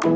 Good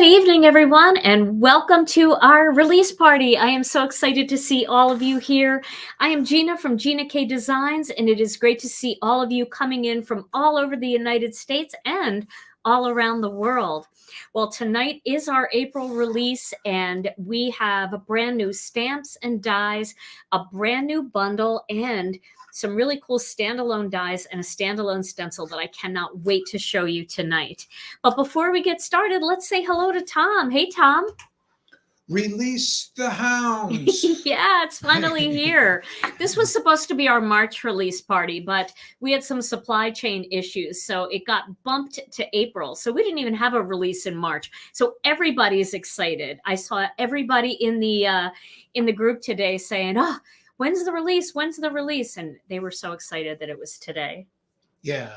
evening, everyone, and welcome to our release party. I am so excited to see all of you here. I am Gina from Gina K Designs, and it is great to see all of you coming in from all over the United States and all around the world. Well, tonight is our April release, and we have brand new stamps and dies, a brand new bundle, and some really cool standalone dies and a standalone stencil that I cannot wait to show you tonight. But before we get started, let's say hello to Tom. Hey, Tom. Release the hounds. Yeah, it's finally here. This was supposed to be our March release party, but we had some supply chain issues, so it got bumped to April. So we didn't even have a release in March. So everybody's excited. I saw everybody in the group today saying, "Oh, when's the release? When's the release?" And they were so excited that it was today. Yeah,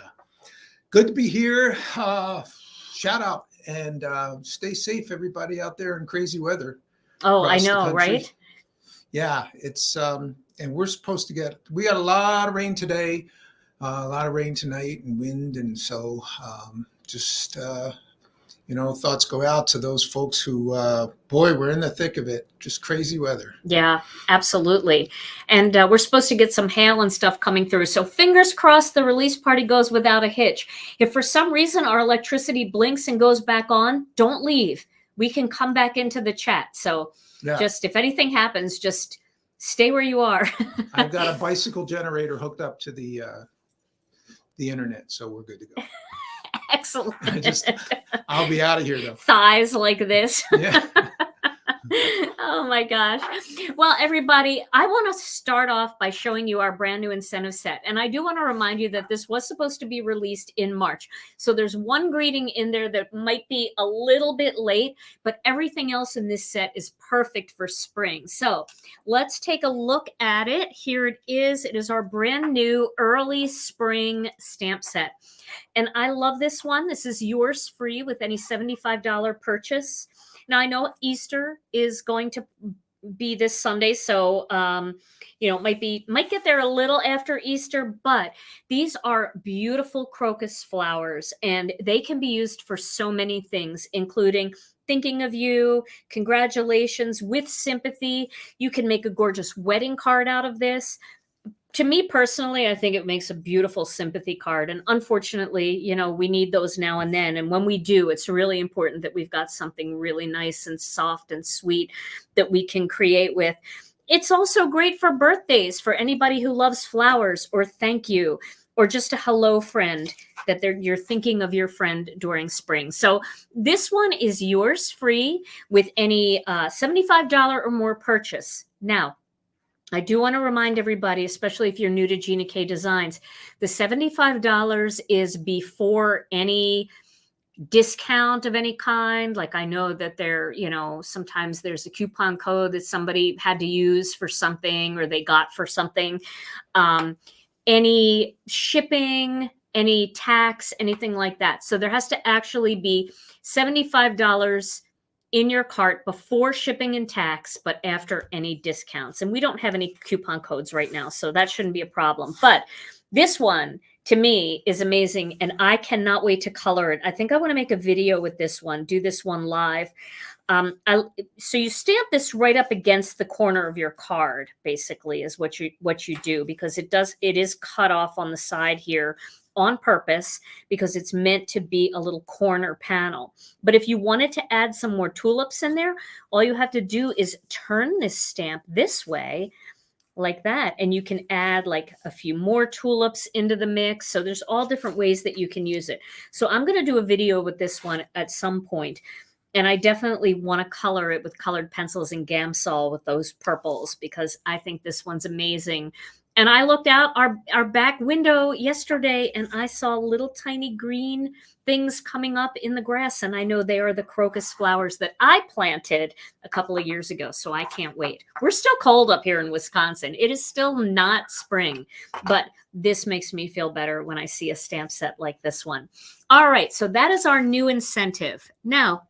good to be here. Shout out and stay safe, everybody out there in crazy weather. Oh, I know, right? Yeah, it's and we're supposed to we got a lot of rain today, a lot of rain tonight, and wind, and so just thoughts go out to those folks who, boy, we're in the thick of it. Just crazy weather. Yeah, absolutely. And we're supposed to get some hail and stuff coming through. So fingers crossed the release party goes without a hitch. If for some reason our electricity blinks and goes back on, don't leave. We can come back into the chat. So just if anything happens, just stay where you are. I've got a bicycle generator hooked up to the internet, so we're good to go. Excellent. I'll be out of here though. Thighs like this. Yeah. Oh my gosh. Well, everybody, I want to start off by showing you our brand new incentive set. And I do want to remind you that this was supposed to be released in March. So there's one greeting in there that might be a little bit late, but everything else in this set is perfect for spring. So let's take a look at it. Here it is. It is our brand new early spring stamp set. And I love this one. This is yours free with any $75 purchase. Now, I know Easter is going to be this Sunday, so might get there a little after Easter, but these are beautiful crocus flowers, and they can be used for so many things, including thinking of you, congratulations, with sympathy. You can make a gorgeous wedding card out of this. To me personally, I think it makes a beautiful sympathy card. And unfortunately, we need those now and then. And when we do, it's really important that we've got something really nice and soft and sweet that we can create with. It's also great for birthdays, for anybody who loves flowers, or thank you, or just a hello friend that you're thinking of your friend during spring. So this one is yours free with any $75 or more purchase. Now, I do want to remind everybody, especially if you're new to Gina K Designs, the $75 is before any discount of any kind. Like I know that sometimes there's a coupon code that somebody had to use for something or they got for something. Any shipping, any tax, anything like that. So there has to actually be $75 in your cart before shipping and tax, but after any discounts. And we don't have any coupon codes right now, so that shouldn't be a problem. But this one, to me, is amazing, and I cannot wait to color it. I think I want to make a video with this one, do this one live. So you stamp this right up against the corner of your card, basically, is what you do, because it is cut off on the side here on purpose because it's meant to be a little corner panel. But if you wanted to add some more tulips in there, all you have to do is turn this stamp this way like that, and you can add like a few more tulips into the mix. So there's all different ways that you can use it. So I'm going to do a video with this one at some point. And I definitely want to color it with colored pencils and Gamsol with those purples, because I think this one's amazing. And I looked out our back window yesterday and I saw little tiny green things coming up in the grass. And I know they are the crocus flowers that I planted a couple of years ago. So I can't wait. We're still cold up here in Wisconsin. It is still not spring, but this makes me feel better when I see a stamp set like this one. All right, so that is our new incentive. Now,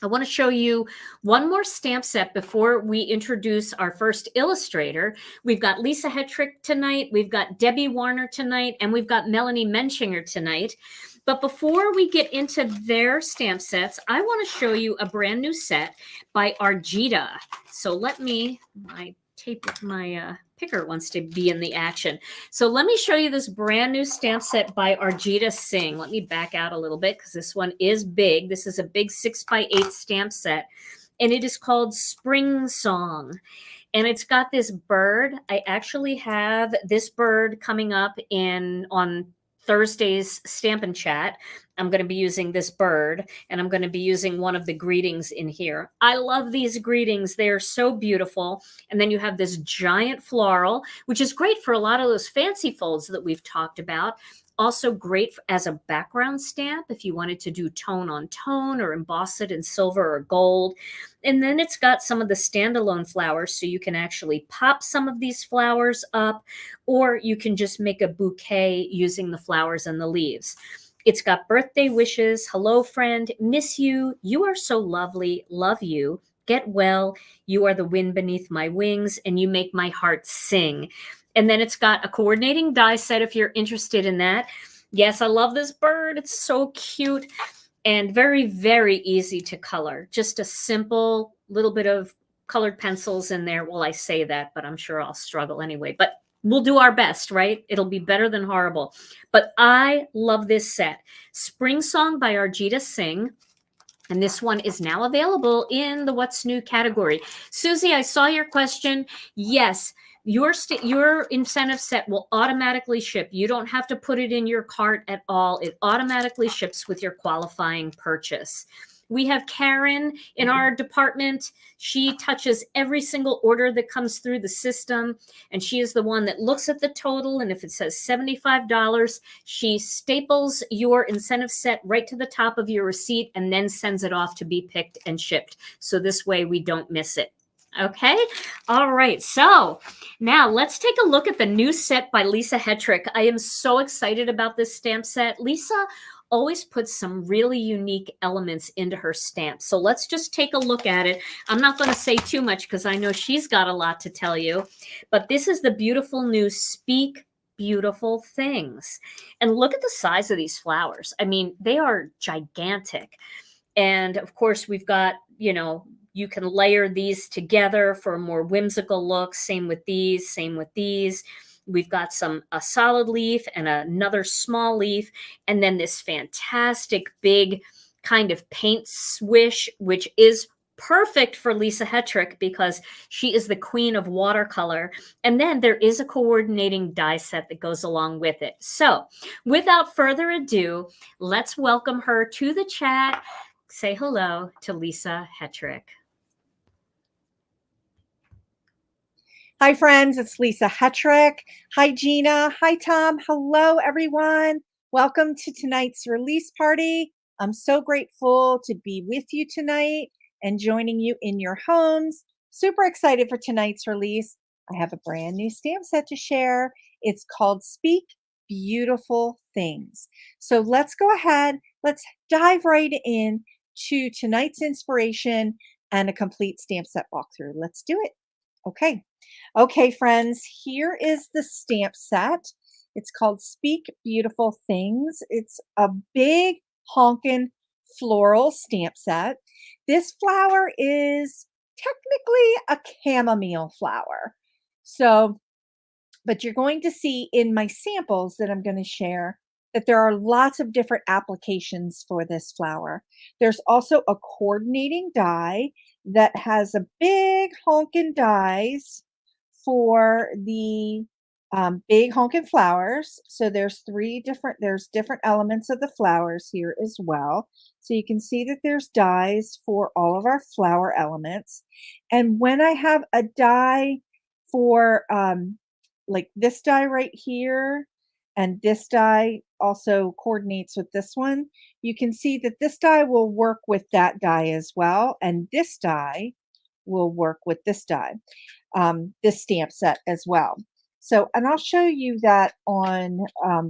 I want to show you one more stamp set before we introduce our first illustrator. We've got Lisa Hetrick tonight, we've got Debbie Warner tonight, and we've got Melanie Menschinger tonight. But before we get into their stamp sets, I want to show you a brand new set by Argita. So let me, my tape, my picker wants to be in the action. So let me show you this brand new stamp set by Argita Singh. Let me back out a little bit because this one is big. This is a big 6x8 stamp set, and it is called Spring Song. And it's got this bird. I actually have this bird coming up on Thursday's Stampin' Chat. I'm going to be using this bird, and I'm going to be using one of the greetings in here. I love these greetings. They are so beautiful. And then you have this giant floral, which is great for a lot of those fancy folds that we've talked about. Also great as a background stamp if you wanted to do tone on tone or emboss it in silver or gold. And then it's got some of the standalone flowers, so you can actually pop some of these flowers up, or you can just make a bouquet using the flowers and the leaves. It's got birthday wishes, hello friend, miss you, you are so lovely, love you, get well, you are the wind beneath my wings, and you make my heart sing. And then it's got a coordinating die set if you're interested in that. Yes, I love this bird. It's so cute and very, very easy to color. Just a simple little bit of colored pencils in there. Well, I say that, but I'm sure I'll struggle anyway. But we'll do our best, right? It'll be better than horrible. But I love this set. Spring Song by Argita Singh. And this one is now available in the What's New category. Susie, I saw your question. Yes, your incentive set will automatically ship. You don't have to put it in your cart at all. It automatically ships with your qualifying purchase. We have Karen in our department. She touches every single order that comes through the system, and she is the one that looks at the total, and if it says $75, she staples your incentive set right to the top of your receipt and then sends it off to be picked and shipped. So this way we don't miss it. Okay. All right. So now let's take a look at the new set by Lisa Hetrick. I am so excited about this stamp set. Lisa always puts some really unique elements into her stamp. So let's just take a look at it. I'm not going to say too much because I know she's got a lot to tell you, but this is the beautiful new Speak Beautiful Things. And look at the size of these flowers. I mean, they are gigantic. And of course, we've got, you can layer these together for a more whimsical look. Same with these, same with these. We've got a solid leaf and another small leaf, and then this fantastic big kind of paint swish, which is perfect for Lisa Hetrick because she is the queen of watercolor. And then there is a coordinating die set that goes along with it. So without further ado, let's welcome her to the chat. Say hello to Lisa Hetrick. Hi, friends. It's Lisa Hetrick. Hi, Gina. Hi, Tom. Hello, everyone. Welcome to tonight's release party. I'm so grateful to be with you tonight and joining you in your homes. Super excited for tonight's release. I have a brand new stamp set to share. It's called Speak Beautiful Things. So let's go ahead. Let's dive right in to tonight's inspiration and a complete stamp set walkthrough. Let's do it. Okay, friends, here is the stamp set. It's called Speak Beautiful Things. It's a big honkin' floral stamp set. This flower is technically a chamomile flower. But you're going to see in my samples that I'm going to share that there are lots of different applications for this flower. There's also a coordinating die that has a big honkin' dies for the big honkin' flowers. So there's different elements of the flowers here as well. So you can see that there's dies for all of our flower elements. And when I have a die for like this die right here, and this die also coordinates with this one. You can see that this die will work with that die as well, and this die will work with this die, this stamp set as well. So, and I'll show you that on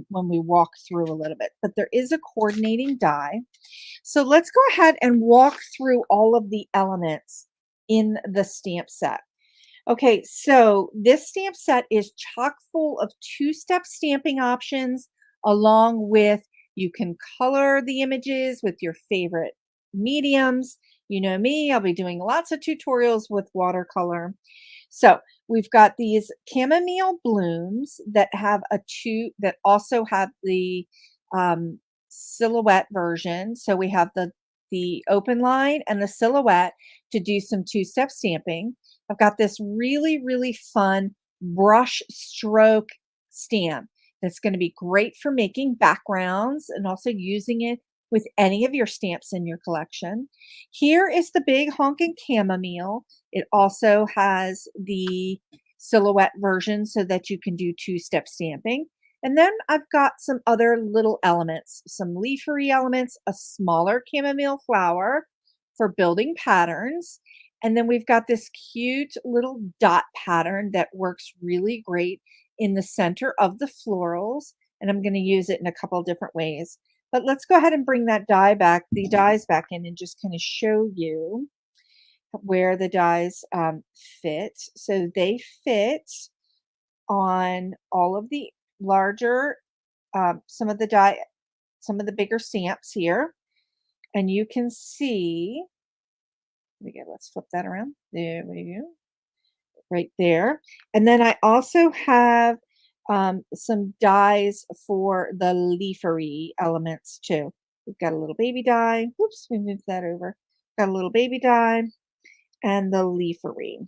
when we walk through a little bit, but there is a coordinating die. So let's go ahead and walk through all of the elements in the stamp set. Okay, so this stamp set is chock full of two-step stamping options, along with you can color the images with your favorite mediums. You know me, I'll be doing lots of tutorials with watercolor. So we've got these chamomile blooms that have that also have the silhouette version. So we have the open line and the silhouette to do some two-step stamping. I've got this really, really fun brush stroke stamp that's going to be great for making backgrounds and also using it with any of your stamps in your collection. Here is the big honking chamomile. It also has the silhouette version so that you can do two-step stamping. And then I've got some other little elements, some leafery elements, a smaller chamomile flower for building patterns. And then we've got this cute little dot pattern that works really great in the center of the florals. And I'm going to use it in a couple of different ways. But let's go ahead and bring that die back, the dies back in, and just kind of show you where the dies fit. So they fit on all of the larger, some of the bigger stamps here. And you can see, let's flip that around. There we go. Right there. And then I also have some dies for the leafery elements too. We've got a little baby die. Whoops, we moved that over. Got a little baby die and the leafery.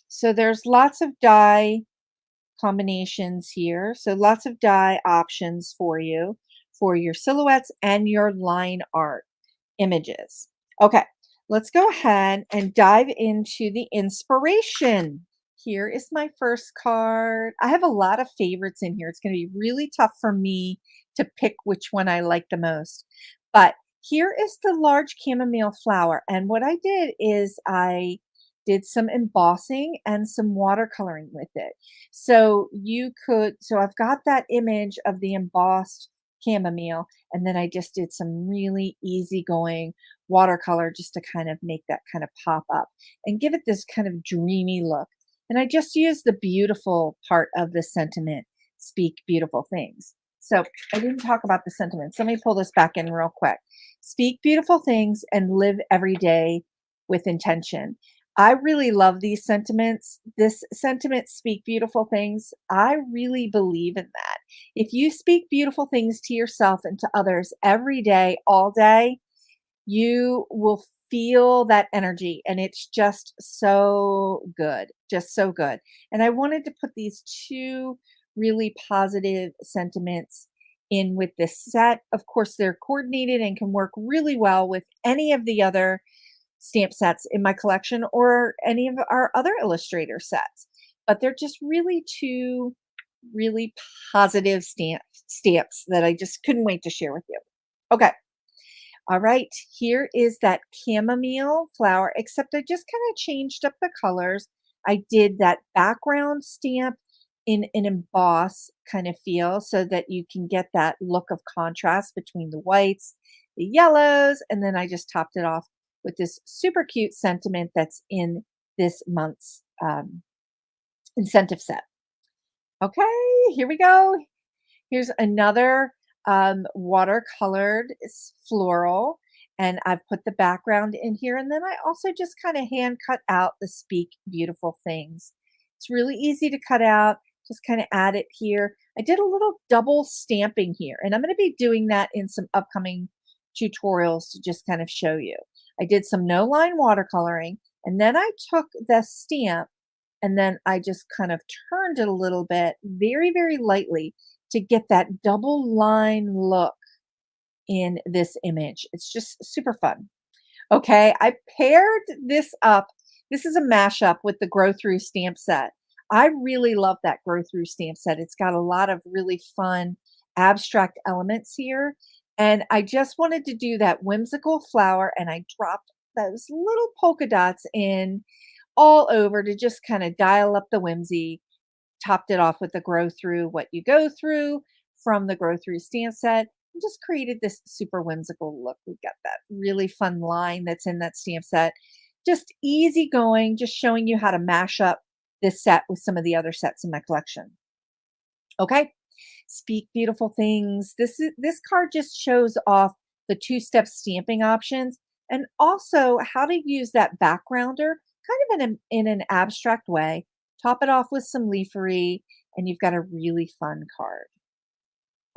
So there's lots of die combinations here. So lots of die options for you for your silhouettes and your line art images. Okay, let's go ahead and dive into the inspiration. Here is my first card. I have a lot of favorites in here. It's going to be really tough for me to pick which one I like the most. But here is the large chamomile flower. And what I did is I did some embossing and some watercoloring with it. So I've got that image of the embossed chamomile, and then I just did some really easygoing watercolor just to kind of make that kind of pop up and give it this kind of dreamy look. And I just used the beautiful part of the sentiment, speak beautiful things. So I didn't talk about the sentiments. Let me pull this back in real quick. Speak beautiful things and live every day with intention. I really love these sentiments. This sentiment, speak beautiful things. I really believe in that. If you speak beautiful things to yourself and to others every day, all day, you will feel that energy, and it's just so good, just so good. And I wanted to put these two really positive sentiments in with this set. Of course, they're coordinated and can work really well with any of the other stamp sets in my collection or any of our other illustrator sets, but they're just really two really positive stamps that I just couldn't wait to share with you. Okay. All right, here is that chamomile flower, except I just kind of changed up the colors. I did that background stamp in an emboss kind of feel so that you can get that look of contrast between the whites, the yellows, and then I just topped it off with this super cute sentiment that's in this month's incentive set. Okay, here we go. Here's another watercolored floral, and I've put the background in here, and then I also just kind of hand cut out the speak beautiful things. It's really easy to cut out, just kind of add it here. I did a little double stamping here, and I'm going to be doing that in some upcoming tutorials to just kind of show you. I did some no line watercoloring, and then I took the stamp and then I just kind of turned it a little bit, very, very lightly, to get that double line look in this image. It's just super fun. Okay, I paired this up. This is a mashup with the Grow Through stamp set. I really love that Grow Through stamp set. It's got a lot of really fun abstract elements here. And I just wanted to do that whimsical flower, and I dropped those little polka dots in all over to just kind of dial up the whimsy. Topped it off with the Grow Through What You Go Through from the Grow Through stamp set, and just created this super whimsical look. We've got that really fun line that's in that stamp set. Just easy going, just showing you how to mash up this set with some of the other sets in my collection. Okay, Speak Beautiful Things. This card just shows off the two-step stamping options and also how to use that backgrounder kind of in an abstract way. Top it off with some leafery, and you've got a really fun card.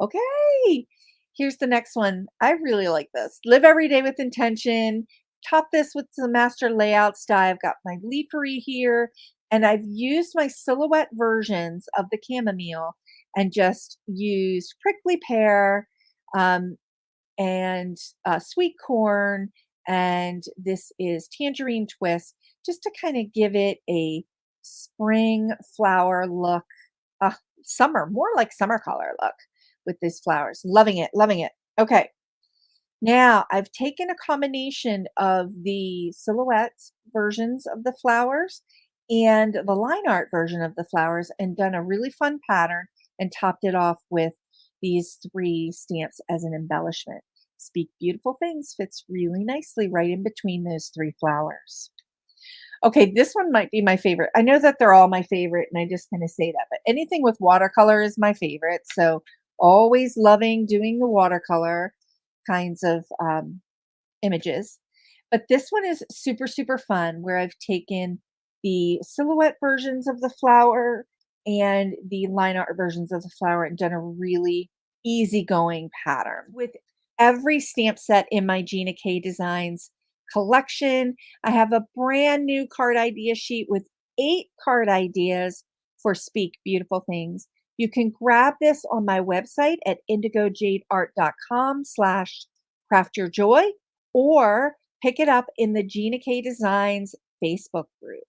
Okay, here's the next one. I really like this. Live Every Day with Intention. Top this with some master layouts die. I've got my leafery here, and I've used my silhouette versions of the chamomile and just used prickly pear and sweet corn, and this is tangerine twist, just to kind of give it a spring flower look, summer, more like summer color look with these flowers. Loving it, loving it. Okay, now I've taken a combination of the silhouette versions of the flowers and the line art version of the flowers and done a really fun pattern and topped it off with these 3 stamps as an embellishment. Speak Beautiful Things fits really nicely right in between those 3 flowers. Okay, this one might be my favorite. I know that they're all my favorite, and I just kind of say that, but anything with watercolor is my favorite. So always loving doing the watercolor kinds of images. But this one is super, super fun, where I've taken the silhouette versions of the flower and the line art versions of the flower and done a really easygoing pattern. With every stamp set in my Gina K Designs collection, I have a brand new card idea sheet with 8 card ideas for Speak Beautiful Things. You can grab this on my website at indigojadeart.com/craftyourjoy or pick it up in the Gina K Designs Facebook group.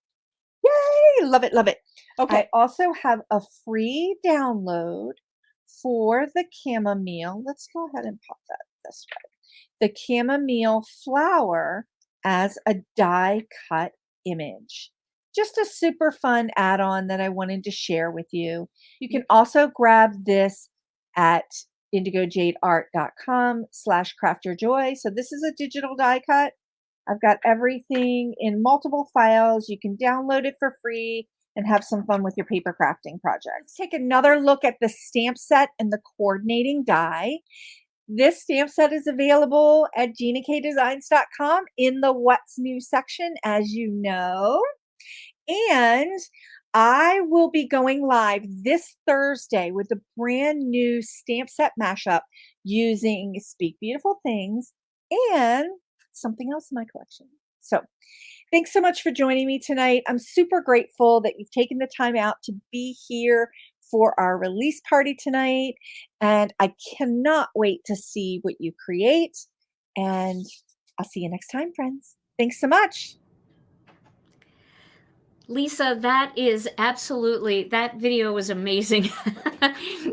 Yay! Love it, love it. Okay, I also have a free download for the chamomile. Let's go ahead and pop that this way. The chamomile flower as a die cut image. Just a super fun add-on that I wanted to share with you. You can also grab this at indigojadeart.com/craftyourjoy. So this is a digital die cut. I've got everything in multiple files. You can download it for free and have some fun with your paper crafting projects. Let's take another look at the stamp set and the coordinating die. This stamp set is available at ginakdesigns.com in the What's New section, as you know. And I will be going live this Thursday with a brand new stamp set mashup using Speak Beautiful Things and something else in my collection. So thanks so much for joining me tonight. I'm super grateful that you've taken the time out to be here for our release party tonight. And I cannot wait to see what you create. And I'll see you next time, friends. Thanks so much. Lisa, that video was amazing.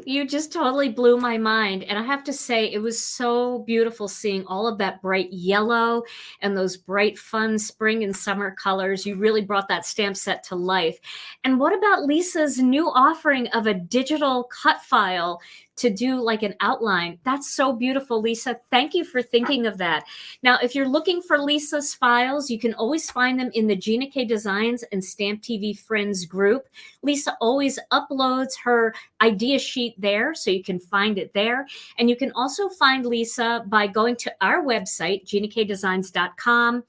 You just totally blew my mind. And I have to say, it was so beautiful seeing all of that bright yellow and those bright, fun spring and summer colors. You really brought that stamp set to life. And what about Lisa's new offering of a digital cut file to do like an outline? That's so beautiful, Lisa. Thank you for thinking of that. Now, if you're looking for Lisa's files, you can always find them in the Gina K Designs and Stamp TV Friends group. Lisa always uploads her idea sheet there, so you can find it there. And you can also find Lisa by going to our website, ginakdesigns.com,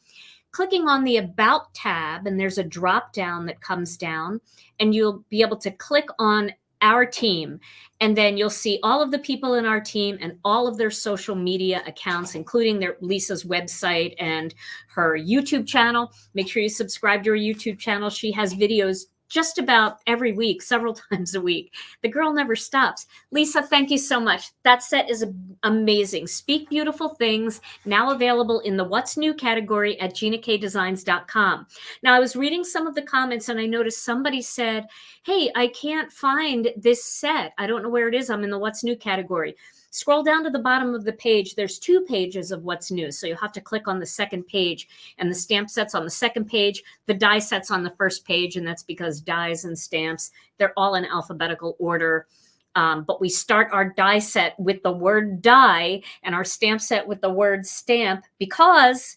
clicking on the About tab, and there's a drop down that comes down, and you'll be able to click on our team, and then you'll see all of the people in our team and all of their social media accounts, including Lisa's website and her YouTube channel. Make sure you subscribe to her YouTube channel. She has videos just about every week, several times a week. The girl never stops. Lisa, thank you so much. That set is amazing. Speak Beautiful Things, now available in the What's New category at GinaKDesigns.com. Now, I was reading some of the comments and I noticed somebody said, hey, I can't find this set. I don't know where it is. I'm in the What's New category. Scroll down to the bottom of the page. There's 2 pages of What's New. So you'll have to click on the second page, and the stamp set's on the second page. The die set's on the first page, and that's because dies and stamps, they're all in alphabetical order. But we start our die set with the word die and our stamp set with the word stamp because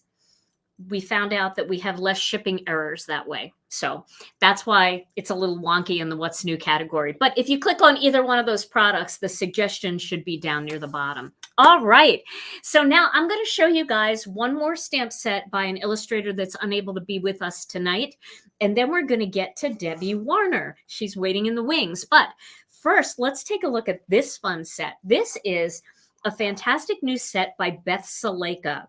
we found out that we have less shipping errors that way. So that's why it's a little wonky in the What's New category. But if you click on either one of those products, the suggestion should be down near the bottom. All right. So now I'm going to show you guys one more stamp set by an illustrator that's unable to be with us tonight. And then we're going to get to Debbie Warner. She's waiting in the wings. But first, let's take a look at this fun set. This is a fantastic new set by Beth Saleka.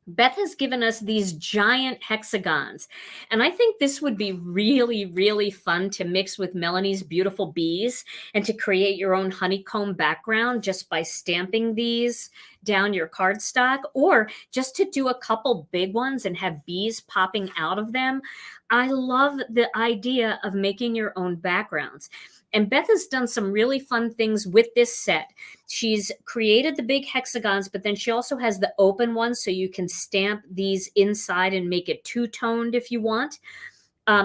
Beth has given us these giant hexagons, and I think this would be really, really fun to mix with Melanie's beautiful bees and to create your own honeycomb background just by stamping these down your cardstock, or just to do a couple big ones and have bees popping out of them. I love the idea of making your own backgrounds. And Beth has done some really fun things with this set. She's created the big hexagons, but then she also has the open ones, so you can stamp these inside and make it two-toned if you want.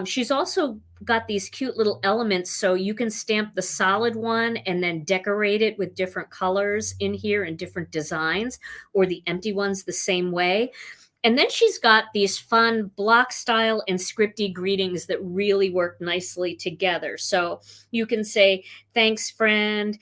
She's also got these cute little elements, so you can stamp the solid one and then decorate it with different colors in here and different designs, or the empty ones the same way. And then she's got these fun block style and scripty greetings that really work nicely together. So you can say, thanks, friend.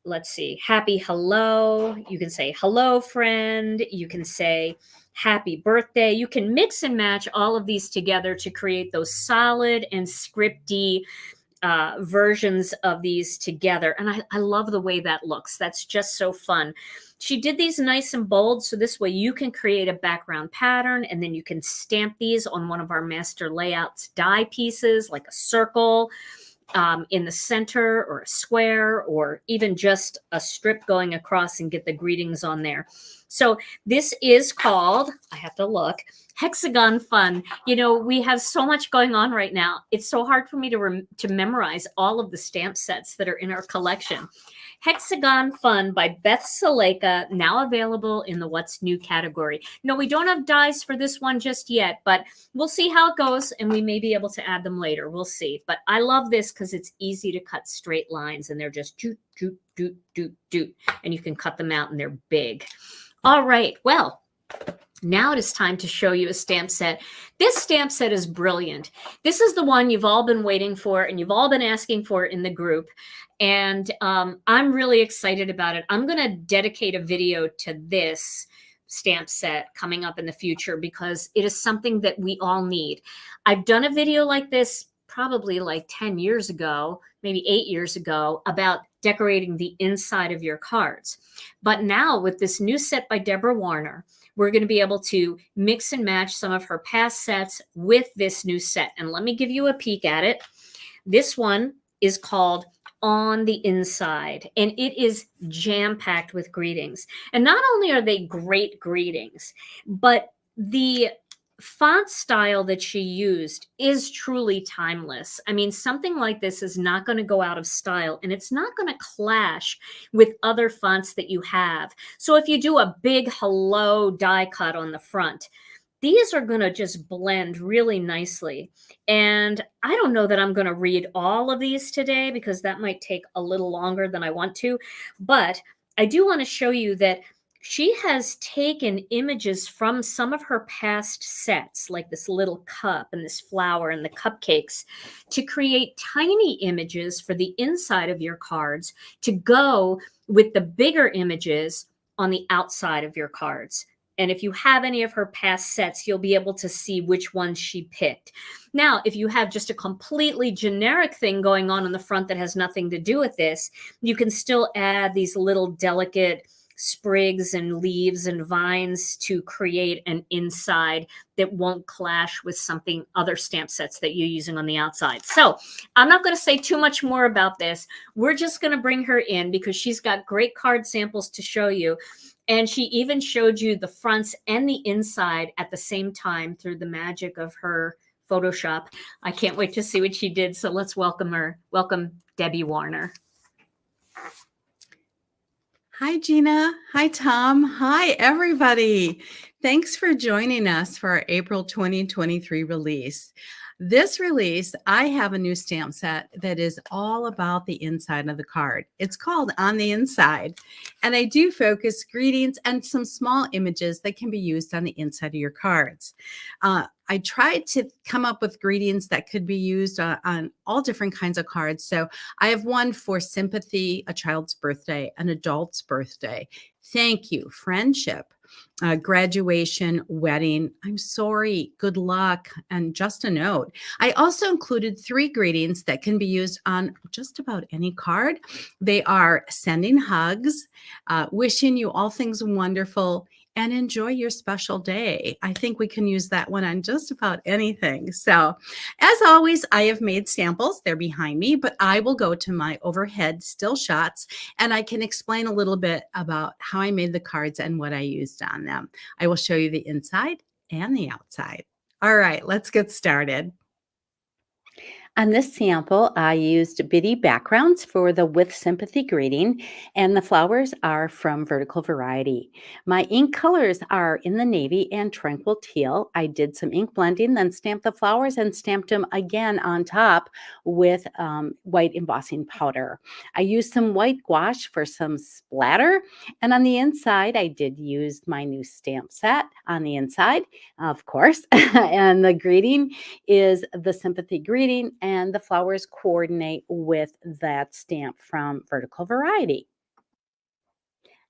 Let's see, happy hello. You can say, hello, friend. You can say, happy birthday. You can mix and match all of these together to create those solid and scripty versions of these together. And I love the way that looks. That's just so fun. She did these nice and bold, so this way you can create a background pattern, and then you can stamp these on one of our master layouts die pieces, like a circle in the center, or a square, or even just a strip going across, and get the greetings on there. So this is called, I have to look, Hexagon Fun. You know, we have so much going on right now. It's so hard for me to memorize all of the stamp sets that are in our collection. Hexagon Fun by Beth Saleka, now available in the What's New category. No, we don't have dies for this one just yet, but we'll see how it goes, and we may be able to add them later. We'll see. But I love this because it's easy to cut straight lines, and they're just doot, doot, doot, doot, doot, and you can cut them out, and they're big. All right, well, now it is time to show you a stamp set. This stamp set is brilliant. This is the one you've all been waiting for, and you've all been asking for in the group. And I'm really excited about it. I'm going to dedicate a video to this stamp set coming up in the future because it is something that we all need. I've done a video like this probably like 10 years ago, maybe 8 years ago, about decorating the inside of your cards. But now with this new set by Deborah Warner, we're going to be able to mix and match some of her past sets with this new set. And let me give you a peek at it. This one is called On the Inside, and it is jam-packed with greetings. And not only are they great greetings, but the font style that she used is truly timeless. I mean, something like this is not going to go out of style, and it's not going to clash with other fonts that you have. So if you do a big hello die cut on the front, these are going to just blend really nicely. And I don't know that I'm going to read all of these today because that might take a little longer than I want to. But I do want to show you that she has taken images from some of her past sets, like this little cup and this flower and the cupcakes, to create tiny images for the inside of your cards to go with the bigger images on the outside of your cards. And if you have any of her past sets, you'll be able to see which ones she picked. Now, if you have just a completely generic thing going on the front that has nothing to do with this, you can still add these little delicate sprigs and leaves and vines to create an inside that won't clash with something other stamp sets that you're using on the outside. So I'm not going to say too much more about this. We're just going to bring her in because she's got great card samples to show you. And she even showed you the fronts and the inside at the same time through the magic of her Photoshop. I can't wait to see what she did. So let's welcome her. Welcome, Debbie Warner. Hi, Gina. Hi, Tom. Hi, everybody. Thanks for joining us for our April 2023 release. This release, I have a new stamp set that is all about the inside of the card. It's called On the Inside, and I do focus greetings and some small images that can be used on the inside of your cards. I tried to come up with greetings that could be used on all different kinds of cards. So I have one for sympathy, a child's birthday, an adult's birthday, thank you, friendship, graduation, wedding, I'm sorry, good luck, and just a note. I also included 3 greetings that can be used on just about any card. They are sending hugs, wishing you all things wonderful, and enjoy your special day. I think we can use that one on just about anything. So as always, I have made samples. They're behind me, but I will go to my overhead still shots and I can explain a little bit about how I made the cards and what I used on them. I will show you the inside and the outside. All right, let's get started. On this sample, I used bitty backgrounds for the With Sympathy greeting, and the flowers are from Vertical Variety. My ink colors are in the navy and tranquil teal. I did some ink blending, then stamped the flowers and stamped them again on top with white embossing powder. I used some white gouache for some splatter, and on the inside, I did use my new stamp set on the inside, of course, and the greeting is the Sympathy greeting, and the flowers coordinate with that stamp from Vertical Variety.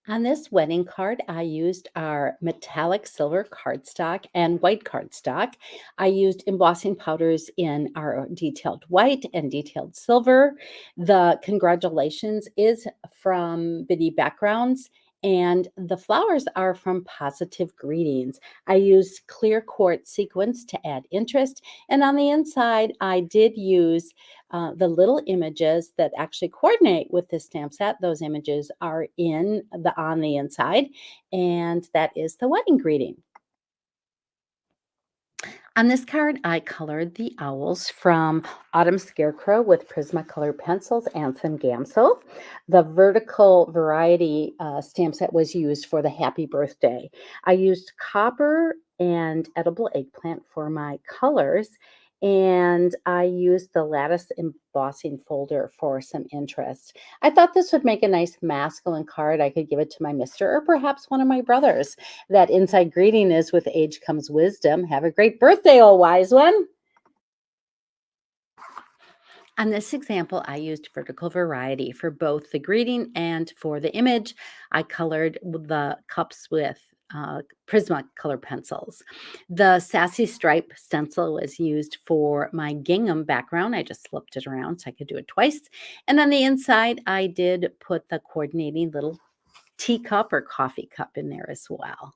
On this wedding card, I used our metallic silver cardstock and white cardstock. I used embossing powders in our detailed white and detailed silver. The congratulations is from Bitty Backgrounds, and the flowers are from Positive Greetings. I used clear quartz sequins to add interest, and on the inside, I did use the little images that actually coordinate with this stamp set. Those images are on the inside, and that is the wedding greeting. On this card, I colored the owls from Autumn Scarecrow with Prismacolor pencils and some Gamsol. The Vertical Variety stamp set was used for the Happy Birthday. I used copper and edible eggplant for my colors, and I used the lattice embossing folder for some interest. I thought this would make a nice masculine card. I could give it to my mister or perhaps one of my brothers. That inside greeting is with age comes wisdom. Have a great birthday, old wise one. On this example, I used Vertical Variety for both the greeting and for the image. I colored the cups with Prismacolor pencils. The Sassy Stripe stencil was used for my gingham background. I just flipped it around so I could do it twice. And on the inside, I did put the coordinating little teacup or coffee cup in there as well.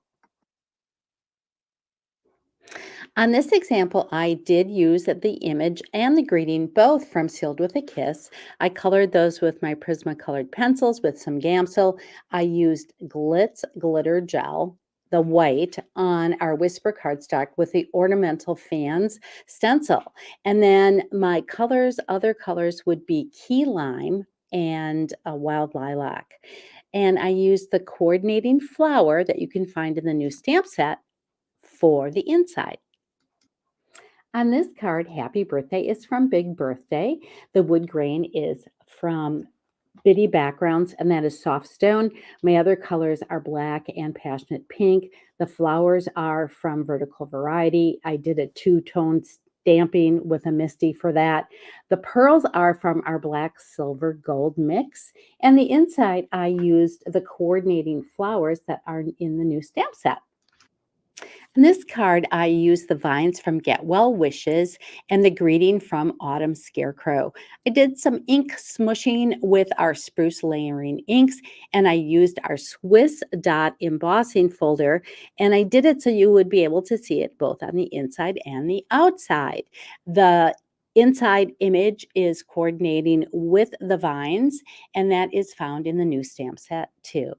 On this example, I did use the image and the greeting both from Sealed with a Kiss. I colored those with my Prismacolored pencils with some Gamsol. I used Glitz Glitter Gel, the white, on our Whisper cardstock with the Ornamental Fans stencil. And then my colors, other colors would be Key Lime and a Wild Lilac. And I used the coordinating flower that you can find in the new stamp set for the inside. On this card, Happy Birthday is from Big Birthday. The wood grain is from Bitty Backgrounds, and that is Soft Stone. My other colors are black and Passionate Pink. The flowers are from Vertical Variety. I did a 2-tone stamping with a Misty for that. The pearls are from our black, silver, gold mix. And the inside, I used the coordinating flowers that are in the new stamp set. In this card, I used the vines from Get Well Wishes and the greeting from Autumn Scarecrow. I did some ink smushing with our spruce layering inks, and I used our Swiss dot embossing folder, and I did it so you would be able to see it both on the inside and the outside. The inside image is coordinating with the vines, and that is found in the new stamp set too.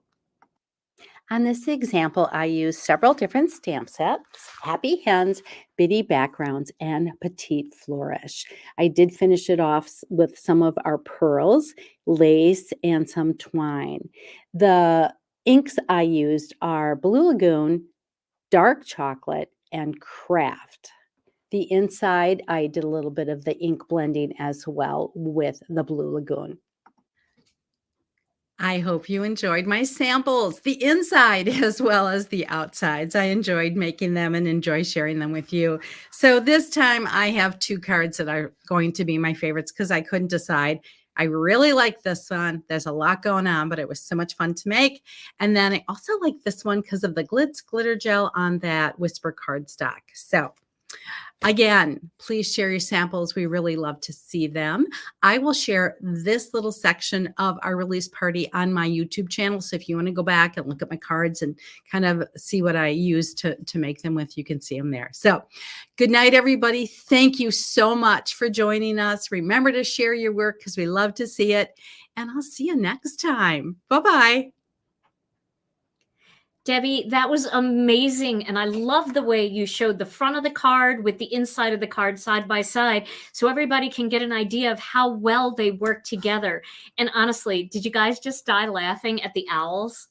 On this example, I used several different stamp sets, Happy Hens, Bitty Backgrounds, and Petite Flourish. I did finish it off with some of our pearls, lace, and some twine. The inks I used are Blue Lagoon, Dark Chocolate, and Craft. The inside, I did a little bit of the ink blending as well with the Blue Lagoon. I hope you enjoyed my samples, the inside as well as the outsides. I enjoyed making them and enjoy sharing them with you. So this time I have 2 cards that are going to be my favorites because I couldn't decide. I really like this one. There's a lot going on, but it was so much fun to make. And then I also like this one because of the glitz glitter gel on that Whisper cardstock. So again, please share your samples. We really love to see them. I will share this little section of our release party on my YouTube channel. So if you want to go back and look at my cards and kind of see what I used to make them with, you can see them there. So good night, everybody. Thank you so much for joining us. Remember to share your work because we love to see it. And I'll see you next time. Bye-bye. Debbie, that was amazing. And I love the way you showed the front of the card with the inside of the card side by side so everybody can get an idea of how well they work together. And honestly, did you guys just die laughing at the owls?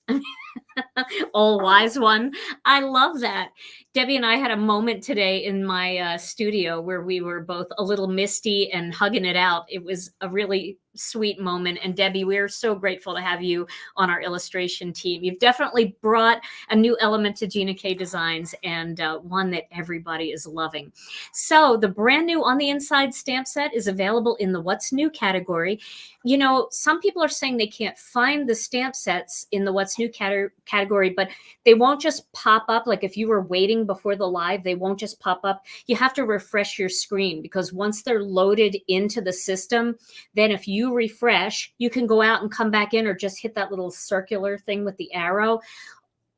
All wise one. I love that. Debbie and I had a moment today in my studio where we were both a little misty and hugging it out. It was a really sweet moment. And Debbie, we're so grateful to have you on our illustration team. You've definitely brought a new element to Gina K Designs and one that everybody is loving. So the brand new On the Inside stamp set is available in the What's New category. You know, some people are saying they can't find the stamp sets in the What's New category, but they won't just pop up. Like if you were waiting before the live, they won't just pop up. You have to refresh your screen because once they're loaded into the system, then if you refresh, you can go out and come back in or just hit that little circular thing with the arrow.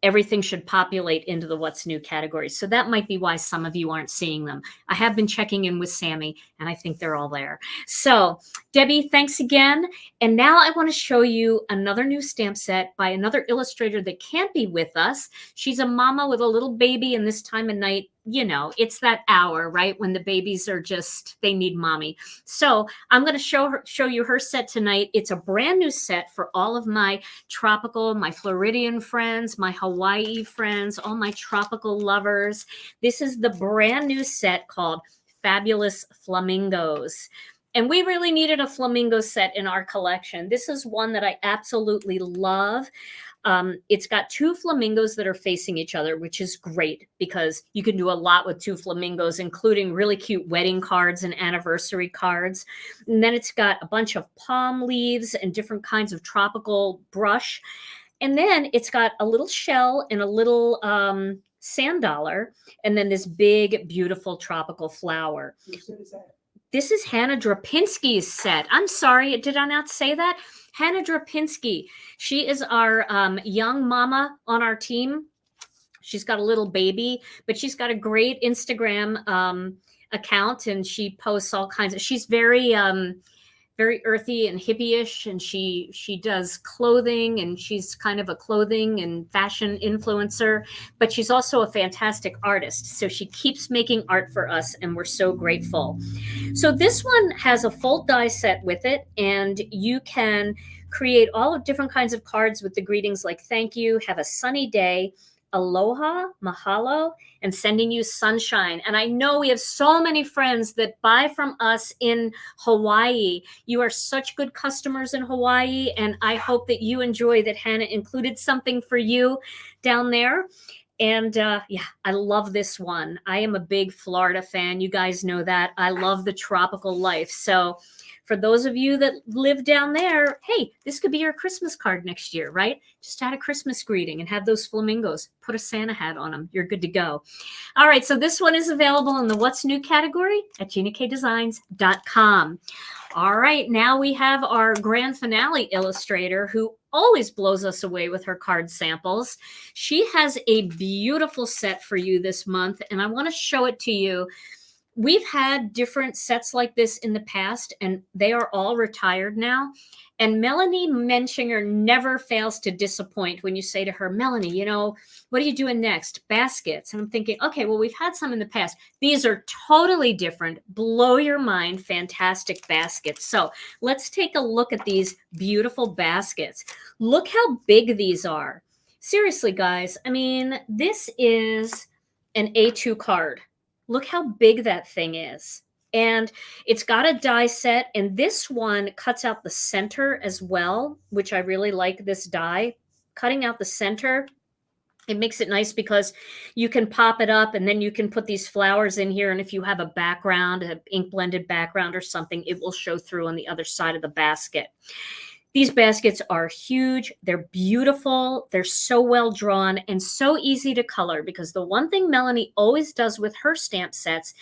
Everything should populate into the What's New category. So that might be why some of you aren't seeing them. I have been checking in with Sammy, and I think they're all there. So, Debbie, thanks again. And now I want to show you another new stamp set by another illustrator that can't be with us. She's a mama with a little baby, and this time of night, you know, it's that hour, right? When the babies are just, they need mommy. So I'm going to show you her set tonight. It's a brand new set for all of my tropical, my Floridian friends, my Hawaii friends, all my tropical lovers. This is the brand new set called Fabulous Flamingos. And we really needed a flamingo set in our collection. This is one that I absolutely love. It's got 2 flamingos that are facing each other, which is great because you can do a lot with 2 flamingos, including really cute wedding cards and anniversary cards. And then it's got a bunch of palm leaves and different kinds of tropical brush. And then it's got a little shell and a little sand dollar, and then this big, beautiful tropical flower. This is Hannah Drapinski's set. I'm sorry, did I not say that? Hannah Drapinski. She is our young mama on our team. She's got a little baby, but she's got a great Instagram account, and she posts all kinds of. She's very earthy and hippie-ish, and she does clothing, and she's kind of a clothing and fashion influencer, but she's also a fantastic artist. So she keeps making art for us, and we're so grateful. So this one has a full die set with it, and you can create all of different kinds of cards with the greetings like thank you, have a sunny day, aloha, mahalo, and sending you sunshine. And I know we have so many friends that buy from us in Hawaii. You are such good customers in Hawaii, and I hope that you enjoy that Hannah included something for you down there. And yeah, I love this one. I am a big Florida fan. You guys know that. I love the tropical life. So for those of you that live down there, hey, this could be your Christmas card next year, right? Just add a Christmas greeting and have those flamingos. Put a Santa hat on them. You're good to go. All right, so this one is available in the What's New category at GinaKDesigns.com. All right, now we have our grand finale illustrator who always blows us away with her card samples. She has a beautiful set for you this month, and I want to show it to you. We've had different sets like this in the past, and they are all retired now. And Melanie Menchinger never fails to disappoint when you say to her, Melanie, you know, what are you doing next? Baskets. And I'm thinking, okay, well, we've had some in the past. These are totally different, blow your mind, fantastic baskets. So let's take a look at these beautiful baskets. Look how big these are. Seriously, guys, I mean, this is an A2 card. Look how big that thing is. And it's got a die set, and this one cuts out the center as well, which I really like this die. Cutting out the center, it makes it nice because you can pop it up and then you can put these flowers in here. And if you have a background, an ink blended background or something, it will show through on the other side of the basket. These baskets are huge. They're beautiful. They're so well drawn and so easy to color, because the one thing Melanie always does with her stamp sets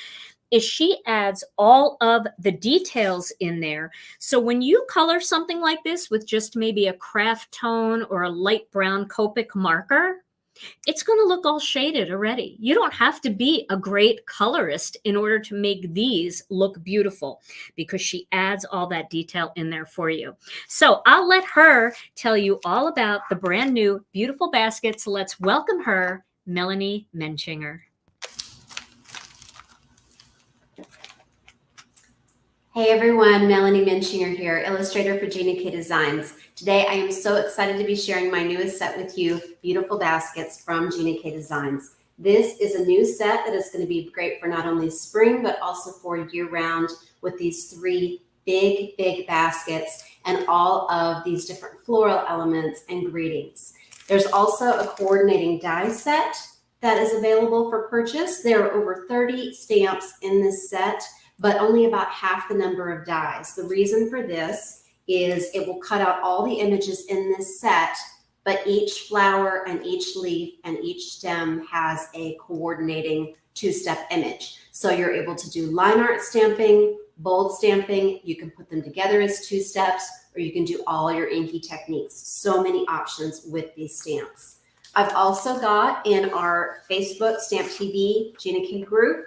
is she adds all of the details in there. So when you color something like this with just maybe a craft tone or a light brown Copic marker, it's going to look all shaded already. You don't have to be a great colorist in order to make these look beautiful, because she adds all that detail in there for you. So I'll let her tell you all about the brand new beautiful baskets. Let's welcome her, Melanie Menchinger. Hey everyone, Melanie Menchinger here, illustrator for Gina K Designs. Today I am so excited to be sharing my newest set with you, Beautiful Baskets from Gina K Designs. This is a new set that is going to be great for not only spring, but also for year-round, with these three big baskets and all of these different floral elements and greetings. There's also a coordinating die set that is available for purchase. There are over 30 stamps in this set, but only about half the number of dies. The reason for this is it will cut out all the images in this set, but each flower and each leaf and each stem has a coordinating two-step image. So you're able to do line art stamping, bold stamping, you can put them together as two steps, or you can do all your inky techniques. So many options with these stamps. I've also got in our Facebook Stamp TV Gina K group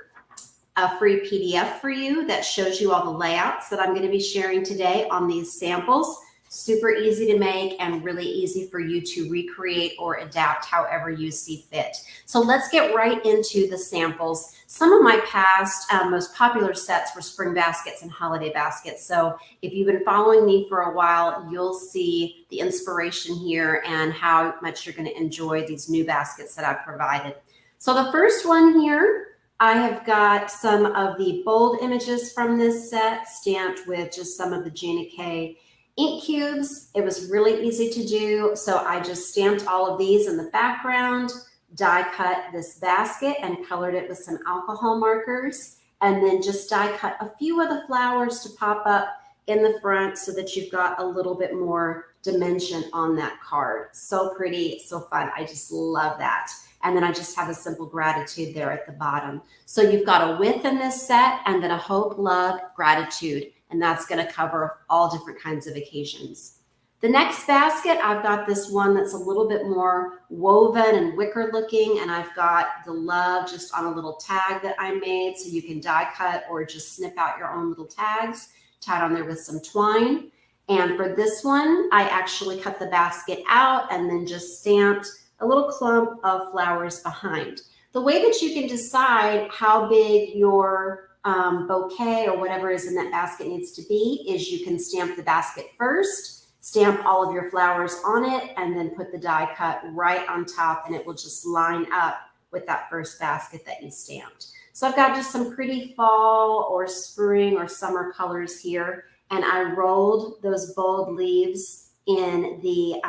a free PDF for you that shows you all the layouts that I'm going to be sharing today on these samples. Super easy to make and really easy for you to recreate or adapt however you see fit. So let's get right into the samples. Some of my past most popular sets were spring baskets and holiday baskets. So if you've been following me for a while, you'll see the inspiration here and how much you're going to enjoy these new baskets that I've provided. So the first one here, I have got some of the bold images from this set stamped with just some of the Gina K ink cubes. It was really easy to do, so I just stamped all of these in the background, die cut this basket and colored it with some alcohol markers, and then just die cut a few of the flowers to pop up in the front so that you've got a little bit more dimension on that card. So pretty, so fun. I just love that. And then I just have a simple gratitude there at the bottom. So you've got a with in this set, and then a hope, love, gratitude. And that's going to cover all different kinds of occasions. The next basket, I've got this one that's a little bit more woven and wicker looking. And I've got the love just on a little tag that I made. So you can die cut or just snip out your own little tags, tied on there with some twine. And for this one, I actually cut the basket out and then just stamped a little clump of flowers behind. The way that you can decide how big your bouquet or whatever is in that basket needs to be is you can stamp the basket first, stamp all of your flowers on it, and then put the die cut right on top, and it will just line up with that first basket that you stamped. So I've got just some pretty fall or spring or summer colors here, and I rolled those bold leaves in the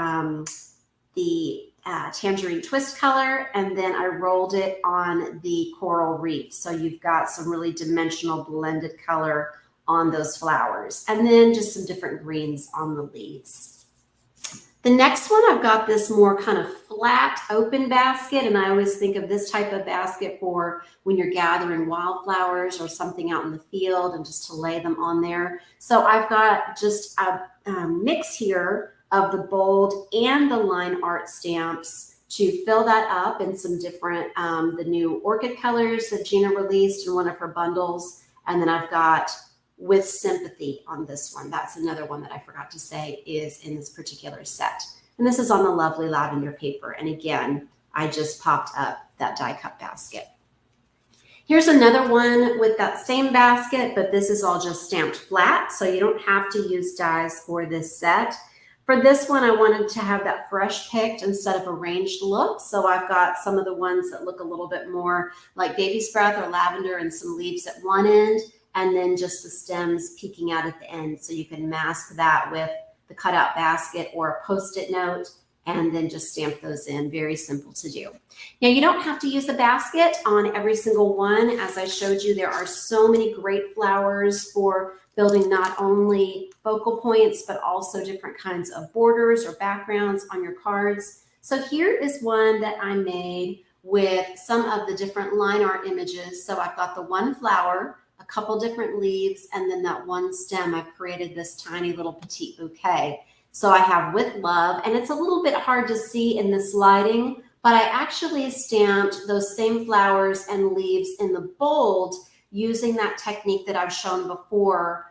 tangerine twist color, and then I rolled it on the coral reef. So you've got some really dimensional blended color on those flowers, and then just some different greens on the leaves. The next one, I've got this more kind of flat open basket, and I always think of this type of basket for when you're gathering wildflowers or something out in the field and just to lay them on there. So I've got just a mix here of the bold and the line art stamps to fill that up in some different, the new orchid colors that Gina released in one of her bundles. And then I've got With Sympathy on this one. That's another one that I forgot to say is in this particular set. And this is on the lovely lavender paper. And again, I just popped up that die cut basket. Here's another one with that same basket, but this is all just stamped flat, so you don't have to use dies for this set. For this one, I wanted to have that fresh picked instead of arranged look. So I've got some of the ones that look a little bit more like baby's breath or lavender and some leaves at one end, and then just the stems peeking out at the end. So you can mask that with the cutout basket or a Post-it note, and then just stamp those in. Very simple to do. Now, you don't have to use a basket on every single one. As I showed you, there are so many great flowers for building not only focal points, but also different kinds of borders or backgrounds on your cards. So here is one that I made with some of the different line art images. So I've got the one flower, a couple different leaves, and then that one stem. I've created this tiny little petite bouquet. So I have With Love, and it's a little bit hard to see in this lighting, but I actually stamped those same flowers and leaves in the bold using that technique that I've shown before,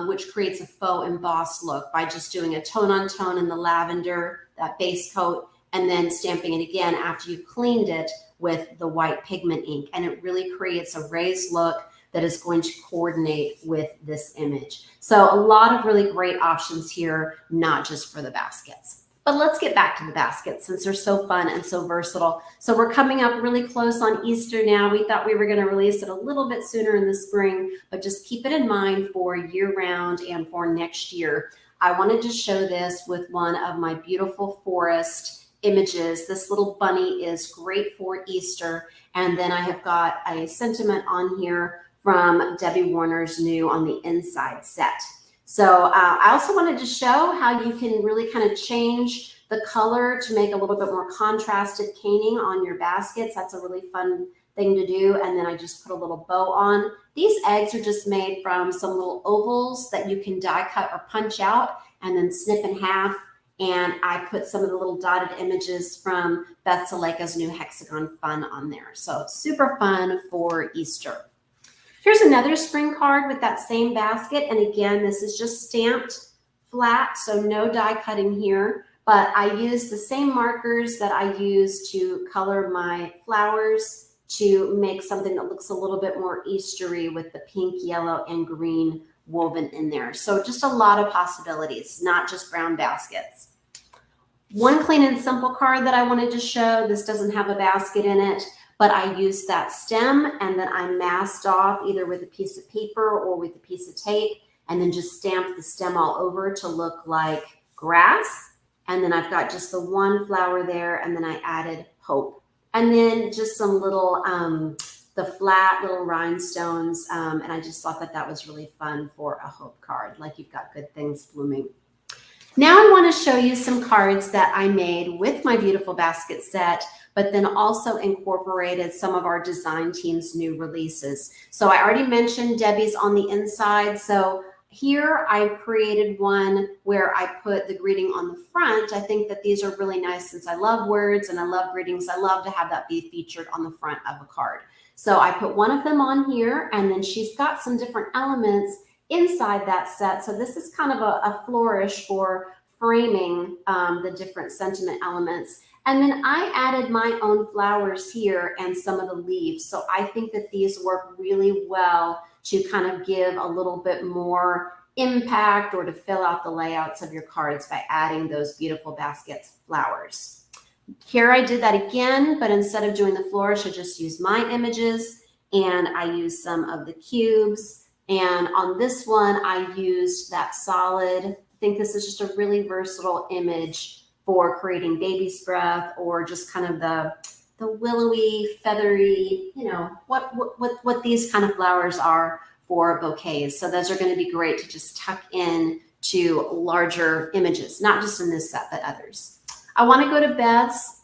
which creates a faux embossed look by just doing a tone on tone in the lavender, that base coat, and then stamping it again after you've cleaned it with the white pigment ink. And it really creates a raised look that is going to coordinate with this image. So a lot of really great options here, not just for the baskets. But let's get back to the baskets since they're so fun and so versatile. So we're coming up really close on Easter now. We thought we were going to release it a little bit sooner in the spring, but just keep it in mind for year round and for next year. I wanted to show this with one of my beautiful forest images. This little bunny is great for Easter. And then I have got a sentiment on here from Debbie Warner's new On the Inside set. So I also wanted to show how you can really kind of change the color to make a little bit more contrasted caning on your baskets. That's a really fun thing to do. And then I just put a little bow on. These eggs are just made from some little ovals that you can die cut or punch out and then snip in half. And I put some of the little dotted images from Beth Saleka's new Hexagon Fun on there. So super fun for Easter. Here's another spring card with that same basket. And again, this is just stamped flat, so no die cutting here. But I used the same markers that I used to color my flowers to make something that looks a little bit more Eastery with the pink, yellow, and green woven in there. So just a lot of possibilities, not just brown baskets. One clean and simple card that I wanted to show. This doesn't have a basket in it, but I used that stem and then I masked off either with a piece of paper or with a piece of tape and then just stamped the stem all over to look like grass. And then I've got just the one flower there, and then I added hope. And then just some little, the flat little rhinestones. And I just thought that that was really fun for a hope card, like you've got good things blooming. Now I want to show you some cards that I made with my beautiful basket set, but then also incorporated some of our design team's new releases. So I already mentioned Debbie's On the Inside. So here I created one where I put the greeting on the front. I think that these are really nice since I love words and I love greetings. I love to have that be featured on the front of a card. So I put one of them on here, and then she's got some different elements inside that set. So this is kind of a flourish for framing the different sentiment elements. And then I added my own flowers here and some of the leaves. So I think that these work really well to kind of give a little bit more impact or to fill out the layouts of your cards by adding those beautiful baskets flowers. Here I did that again, but instead of doing the flourish, I just used my images and I used some of the cubes. And on this one, I used that solid. I think this is just a really versatile image for creating baby's breath or just kind of the willowy, feathery, you know, what these kind of flowers are for bouquets. So those are going to be great to just tuck in to larger images, not just in this set, but others. I want to go to Beth's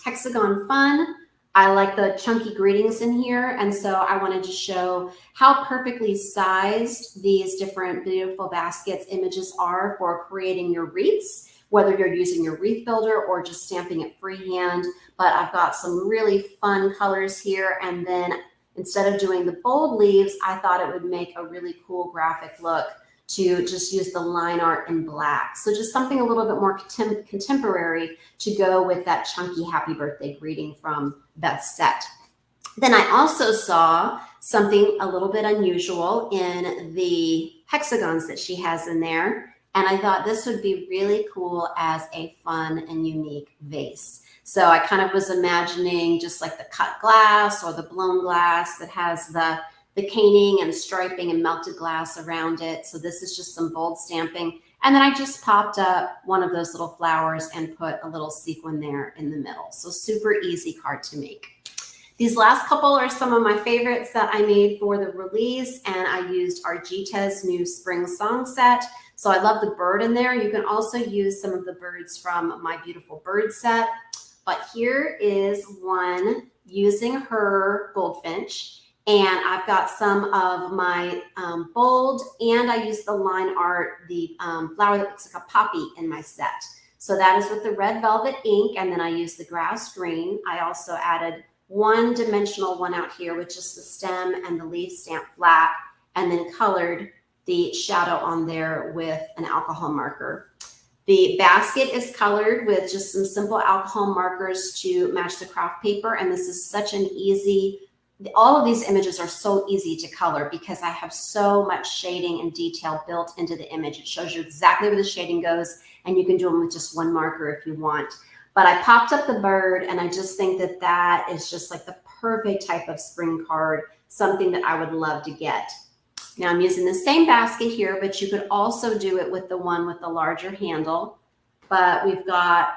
Hexagon Fun. I like the chunky greetings in here. And so I wanted to show how perfectly sized these different beautiful baskets images are for creating your wreaths, whether you're using your wreath builder or just stamping it freehand. But I've got some really fun colors here. And then instead of doing the bold leaves, I thought it would make a really cool graphic look to just use the line art in black. So just something a little bit more contemporary to go with that chunky happy birthday greeting from Beth's set. Then I also saw something a little bit unusual in the hexagons that she has in there. And I thought this would be really cool as a fun and unique vase. So I kind of was imagining just like the cut glass or the blown glass that has the caning and striping and melted glass around it. So this is just some bold stamping. And then I just popped up one of those little flowers and put a little sequin there in the middle. So super easy card to make. These last couple are some of my favorites that I made for the release, and I used Argita's new spring song set. So I love the bird in there. You can also use some of the birds from my beautiful bird set. But here is one using her goldfinch. And I've got some of my bold, and I used the line art, the flower that looks like a poppy in my set. So that is with the red velvet ink, and then I used the grass green. I also added one dimensional one out here with just the stem and the leaf stamped flat, and then colored the shadow on there with an alcohol marker. The basket is colored with just some simple alcohol markers to match the craft paper, and this is such an easy, all of these images are so easy to color because I have so much shading and detail built into the image. It shows you exactly where the shading goes, and you can do them with just one marker if you want. But I popped up the bird, and I just think that that is just like the perfect type of spring card, something that I would love to get. Now I'm using the same basket here, but you could also do it with the one with the larger handle. But we've got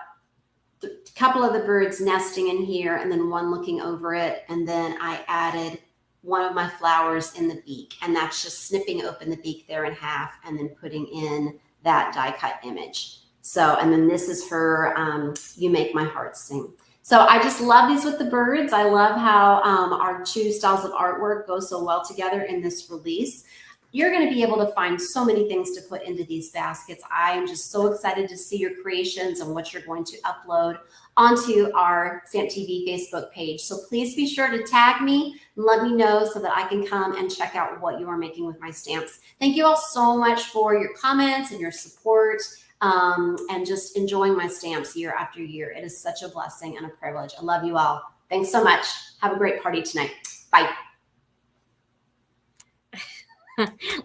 a couple of the birds nesting in here and then one looking over it. And then I added one of my flowers in the beak, and that's just snipping open the beak there in half and then putting in that die cut image. So, and then this is her, You Make My Heart Sing. So I just love these with the birds. I love how our two styles of artwork go so well together in this release. You're going to be able to find so many things to put into these baskets. I am just so excited to see your creations and what you're going to upload onto our Stamp TV Facebook page. So please be sure to tag me and let me know so that I can come and check out what you are making with my stamps. Thank you all so much for your comments and your support and just enjoying my stamps year after year. It is such a blessing and a privilege. I love you all. Thanks so much. Have a great party tonight. Bye.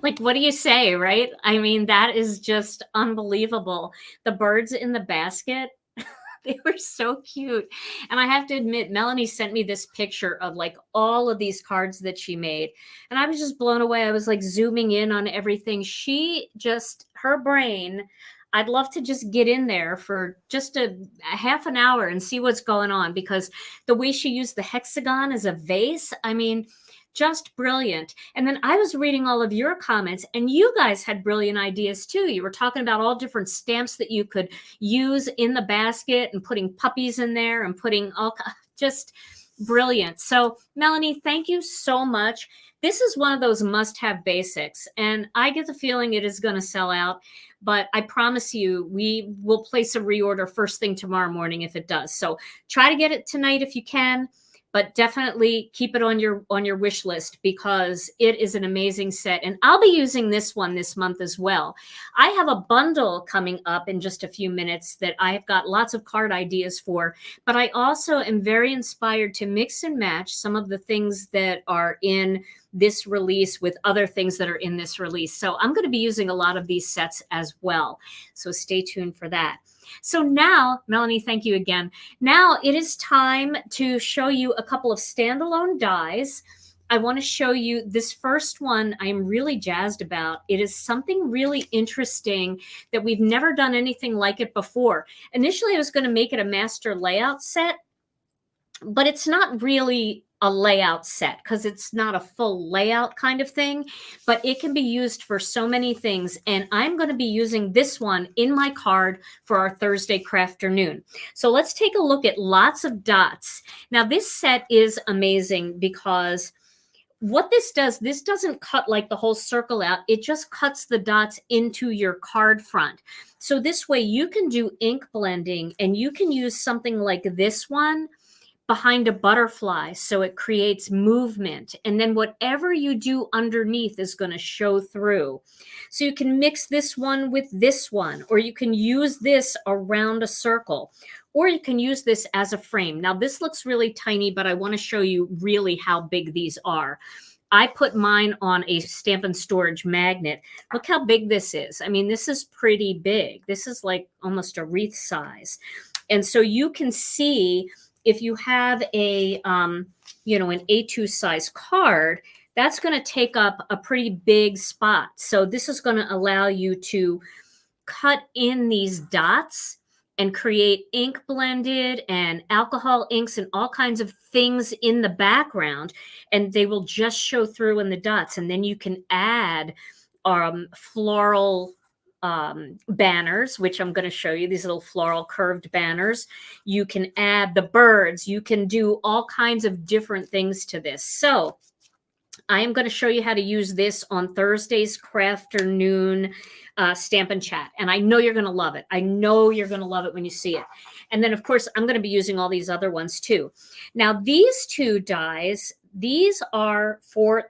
Like, what do you say, right? I mean, that is just unbelievable. The birds in the basket, they were so cute. And I have to admit, Melanie sent me this picture of like all of these cards that she made. And I was just blown away. I was like zooming in on everything. She just, her brain, I'd love to just get in there for just a half an hour and see what's going on, because the way she used the hexagon as a vase, I mean, just brilliant. And then I was reading all of your comments, and you guys had brilliant ideas too. You were talking about all different stamps that you could use in the basket and putting puppies in there and putting all, just brilliant. So Melanie, thank you so much. This is one of those must-have basics, and I get the feeling it is going to sell out, but I promise you we will place a reorder first thing tomorrow morning if it does. So try to get it tonight if you can, but definitely keep it on your wish list, because it is an amazing set. And I'll be using this one this month as well. I have a bundle coming up in just a few minutes that I've got lots of card ideas for, but I also am very inspired to mix and match some of the things that are in this release with other things that are in this release. So I'm going to be using a lot of these sets as well. So stay tuned for that. So now, Melanie, thank you again. Now it is time to show you a couple of standalone dies. I want to show you this first one I'm really jazzed about. It is something really interesting that we've never done anything like it before. Initially, I was going to make it a master layout set, but it's not really a layout set because it's not a full layout kind of thing, but it can be used for so many things. And I'm going to be using this one in my card for our Thursday Crafternoon. So let's take a look at lots of dots. Now this set is amazing because what this doesn't cut like the whole circle out. It just cuts the dots into your card front. So this way you can do ink blending, and you can use something like this one behind a butterfly so it creates movement, and then whatever you do underneath is going to show through. So you can mix this one with this one, or you can use this around a circle, or you can use this as a frame. Now this looks really tiny, but I want to show you really how big these are. I put mine on a Stampin' Storage magnet. Look how big this is. I mean, this is pretty big. This is like almost a wreath size. And so you can see, if you have a, you know, an A2 size card, that's going to take up a pretty big spot. So this is going to allow you to cut in these dots and create ink blended and alcohol inks and all kinds of things in the background, and they will just show through in the dots. And then you can add floral banners, which I'm going to show you, these little floral curved banners. You can add the birds. You can do all kinds of different things to this. So I am going to show you how to use this on Thursday's Crafternoon Stampin' Chat. And I know you're going to love it. I know you're going to love it when you see it. And then, of course, I'm going to be using all these other ones too. Now, these two dies, these are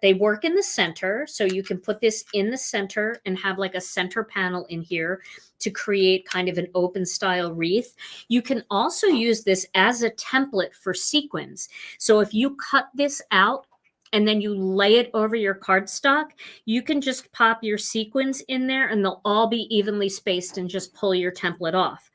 they work in the center. So you can put this in the center and have like a center panel in here to create kind of an open style wreath. You can also use this as a template for sequins. So if you cut this out and then you lay it over your cardstock, you can just pop your sequins in there and they'll all be evenly spaced and just pull your template off.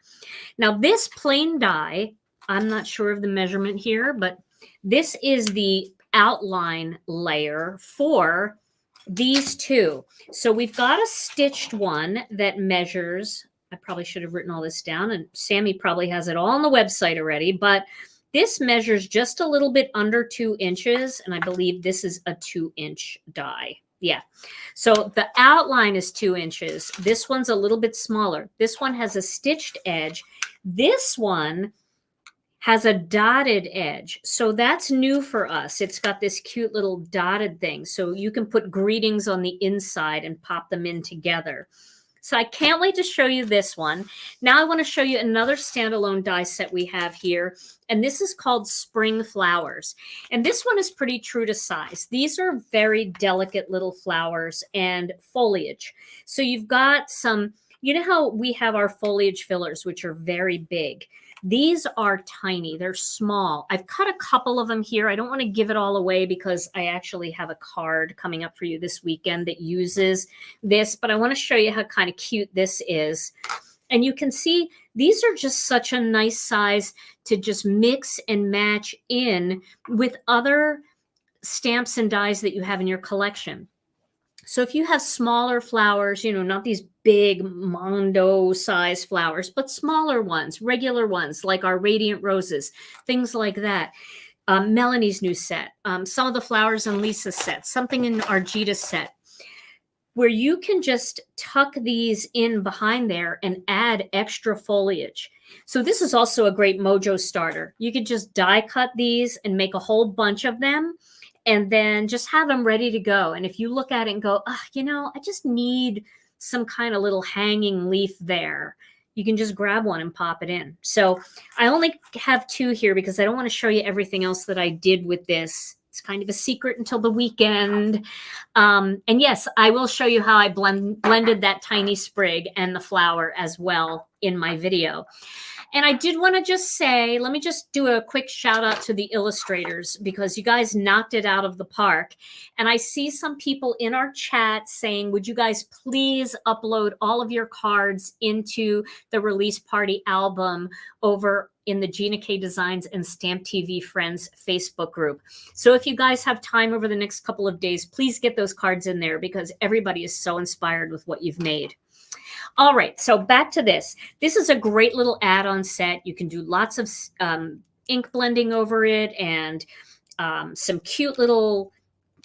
Now this plain die, I'm not sure of the measurement here, but this is the outline layer for these two. So we've got a stitched one that measures, I probably should have written all this down, and Sammy probably has it all on the website already, but this measures just a little bit under 2 inches, and I believe this is a 2-inch die. Yeah. So the outline is 2 inches. This one's a little bit smaller. This one has a stitched edge. This one has a dotted edge. So that's new for us. It's got this cute little dotted thing. So you can put greetings on the inside and pop them in together. So I can't wait to show you this one. Now I want to show you another standalone die set we have here. And this is called Spring Flowers. And this one is pretty true to size. These are very delicate little flowers and foliage. So you've got some, you know how we have our foliage fillers, which are very big. These are tiny. They're small. I've cut a couple of them here. I don't want to give it all away because I actually have a card coming up for you this weekend that uses this, but I want to show you how kind of cute this is. And you can see these are just such a nice size to just mix and match in with other stamps and dies that you have in your collection. So if you have smaller flowers, you know, not these big mondo size flowers, but smaller ones, regular ones, like our Radiant Roses, things like that. Melanie's new set, some of the flowers in Lisa's set, something in Argita's set, where you can just tuck these in behind there and add extra foliage. So this is also a great mojo starter. You could just die cut these and make a whole bunch of them, and then just have them ready to go. And if you look at it and go, oh, you know, I just need some kind of little hanging leaf there, you can just grab one and pop it in. So I only have 2 here because I don't want to show you everything else that I did with this. It's kind of a secret until the weekend. And yes, I will show you how I blended that tiny sprig and the flower as well in my video. And I did want to just say, let me just do a quick shout out to the illustrators because you guys knocked it out of the park. And I see some people in our chat saying, would you guys please upload all of your cards into the release party album over in the Gina K Designs and Stamp TV Friends Facebook group. So if you guys have time over the next couple of days, please get those cards in there because everybody is so inspired with what you've made. All right, so back to this. This is a great little add-on set. You can do lots of ink blending over it and some cute little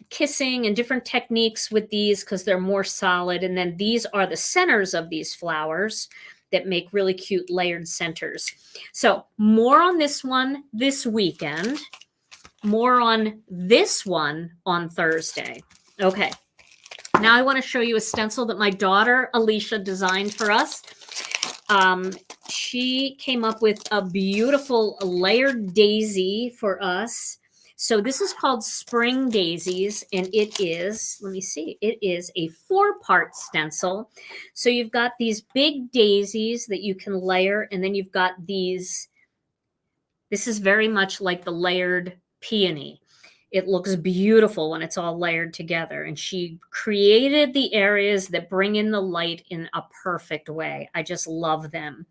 kissing and different techniques with these because they're more solid. And then these are the centers of these flowers that make really cute layered centers. So more on this one this weekend, more on this one on Thursday. Okay. Now I want to show you a stencil that my daughter Alicia designed for us. She came up with a beautiful layered daisy for us. So this is called Spring Daisies, and it is, let me see, it is a 4-part stencil. So you've got these big daisies that you can layer, and then you've got these, this is very much like the layered peony. It looks beautiful when it's all layered together, and she created the areas that bring in the light in a perfect way. I just love them.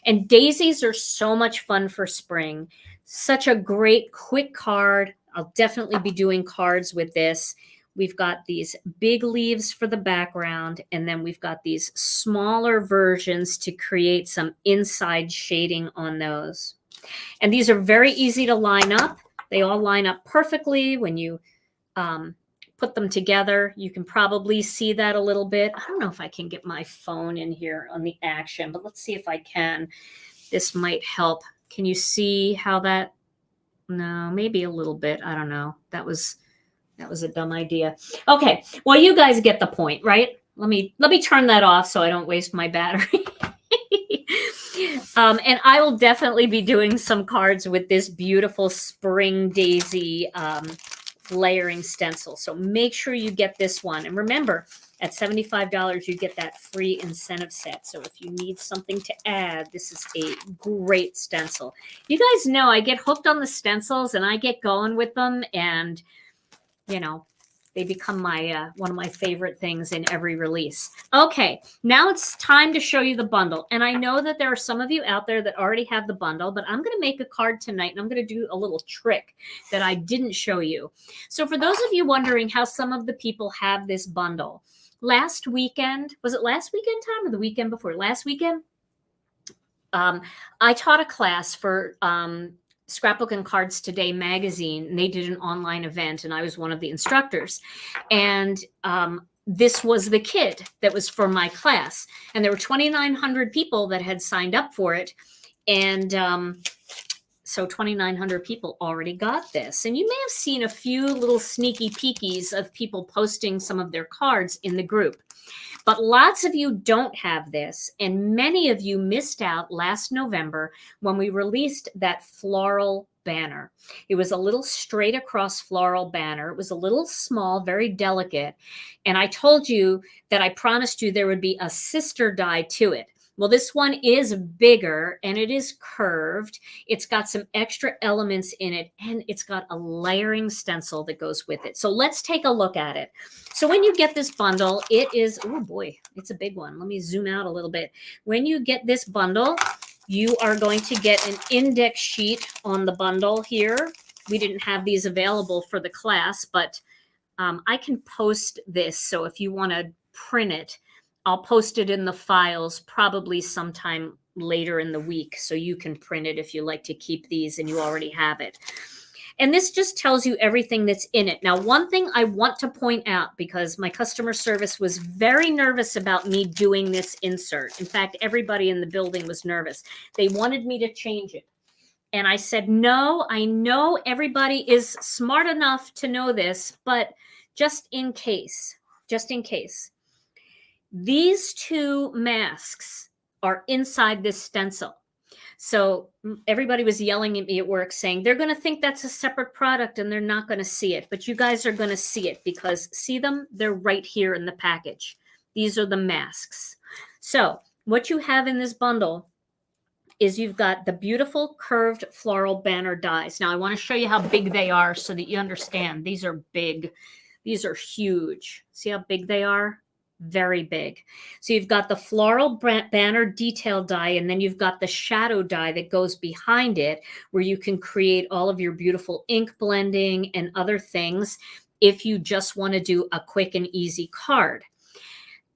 And daisies are so much fun for spring. Such a great quick card. I'll definitely be doing cards with this. We've got these big leaves for the background, and then we've got these smaller versions to create some inside shading on those. And these are very easy to line up. They all line up perfectly when you put them together. You can probably see that a little bit. I don't know if I can get my phone in here on the action, but let's see if I can. This might help. Can you see how that? No, maybe a little bit. I don't know. That was a dumb idea. Okay. Well, you guys get the point, right? Let me turn that off so I don't waste my battery. And I will definitely be doing some cards with this beautiful Spring Daisy layering stencil. So make sure you get this one. And remember, at $75, you get that free incentive set. So if you need something to add, this is a great stencil. You guys know I get hooked on the stencils and I get going with them. And, you know, they become my one of my favorite things in every release. Okay, now it's time to show you the bundle. And I know that there are some of you out there that already have the bundle, but I'm going to make a card tonight and I'm going to do a little trick that I didn't show you. So for those of you wondering how some of the people have this bundle, last weekend, was it last weekend, Tom, or the weekend before? Last weekend, I taught a class for Scrapbook and Cards Today magazine, and they did an online event, and I was one of the instructors. And this was the kit that was for my class. And there were 2,900 people that had signed up for it. And so 2,900 people already got this. And you may have seen a few little sneaky peekies of people posting some of their cards in the group. But lots of you don't have this, and many of you missed out last November when we released that floral banner. It was a little straight across floral banner. It was a little small, very delicate, and I told you that I promised you there would be a sister die to it. Well, this one is bigger and it is curved. It's got some extra elements in it, and it's got a layering stencil that goes with it. So let's take a look at it. So when you get this bundle, it is, oh boy, it's a big one. Let me zoom out a little bit. When you get this bundle, you are going to get an index sheet on the bundle here. We didn't have these available for the class, but I can post this. So if you want to print it, I'll post it in the files probably sometime later in the week, so you can print it if you like to keep these and you already have it. And this just tells you everything that's in it. Now, one thing I want to point out, because my customer service was very nervous about me doing this insert. In fact, everybody in the building was nervous. They wanted me to change it. And I said, no, I know everybody is smart enough to know this, but just in case, these two masks are inside this stencil. So everybody was yelling at me at work saying, they're going to think that's a separate product and they're not going to see it. But you guys are going to see it, because see them? They're right here in the package. These are the masks. So what you have in this bundle is you've got the beautiful curved floral banner dies. Now I want to show you how big they are so that you understand. These are big. These are huge. See how big they are? very big. So you've got the floral banner detail die, and then you've got the shadow die that goes behind it, where you can create all of your beautiful ink blending and other things if you just want to do a quick and easy card.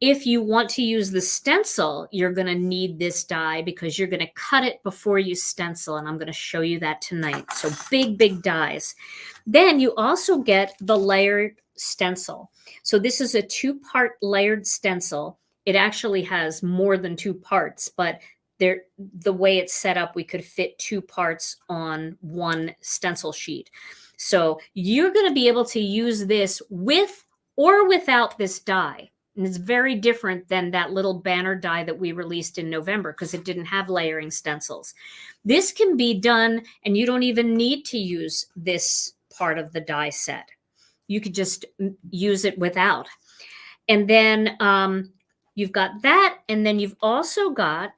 If you want to use the stencil, you're going to need this die because you're going to cut it before you stencil, and I'm going to show you that tonight. So big, big dies. Then you also get the layered stencil. So this is a 2-part layered stencil. It actually has more than 2 parts, but the way it's set up, we could fit 2 parts on one stencil sheet. So you're going to be able to use this with or without this die. And it's very different than that little banner die that we released in November because it didn't have layering stencils. This can be done, and you don't even need to use this part of the die set. You could just use it without. And then you've got that, and then you've also got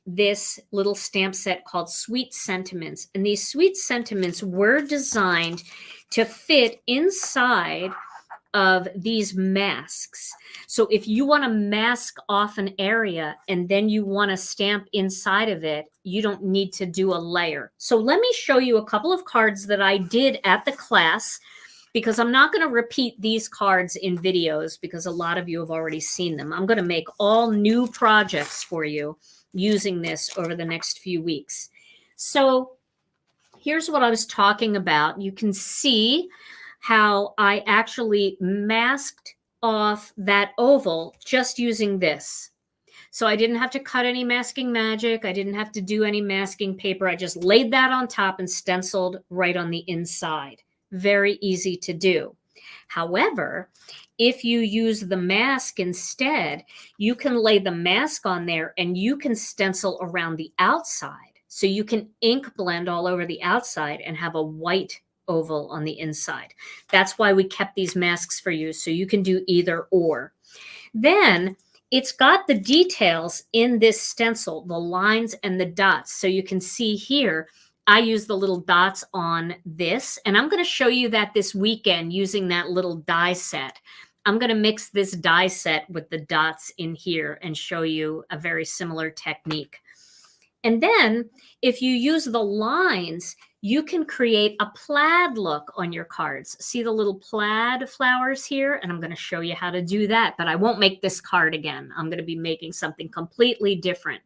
this little stamp set called Sweet Sentiments. And these Sweet Sentiments were designed to fit inside of these masks. So if you want to mask off an area and then you want to stamp inside of it, you don't need to do a layer. So let me show you a couple of cards that I did at the class, because I'm not going to repeat these cards in videos because a lot of you have already seen them. I'm going to make all new projects for you using this over the next few weeks. So here's what I was talking about. You can see how I actually masked off that oval just using this. So I didn't have to cut any masking magic. I didn't have to do any masking paper. I just laid that on top and stenciled right on the inside. Very easy to do. However, if you use the mask instead, you can lay the mask on there and you can stencil around the outside. So you can ink blend all over the outside and have a white oval on the inside. That's why we kept these masks for you, so you can do either or. Then it's got the details in this stencil, the lines and the dots. So you can see here, I use the little dots on this, and I'm going to show you that this weekend using that little die set. I'm going to mix this die set with the dots in here and show you a very similar technique. And then if you use the lines, you can create a plaid look on your cards. See the little plaid flowers here? And I'm going to show you how to do that, but I won't make this card again. I'm going to be making something completely different.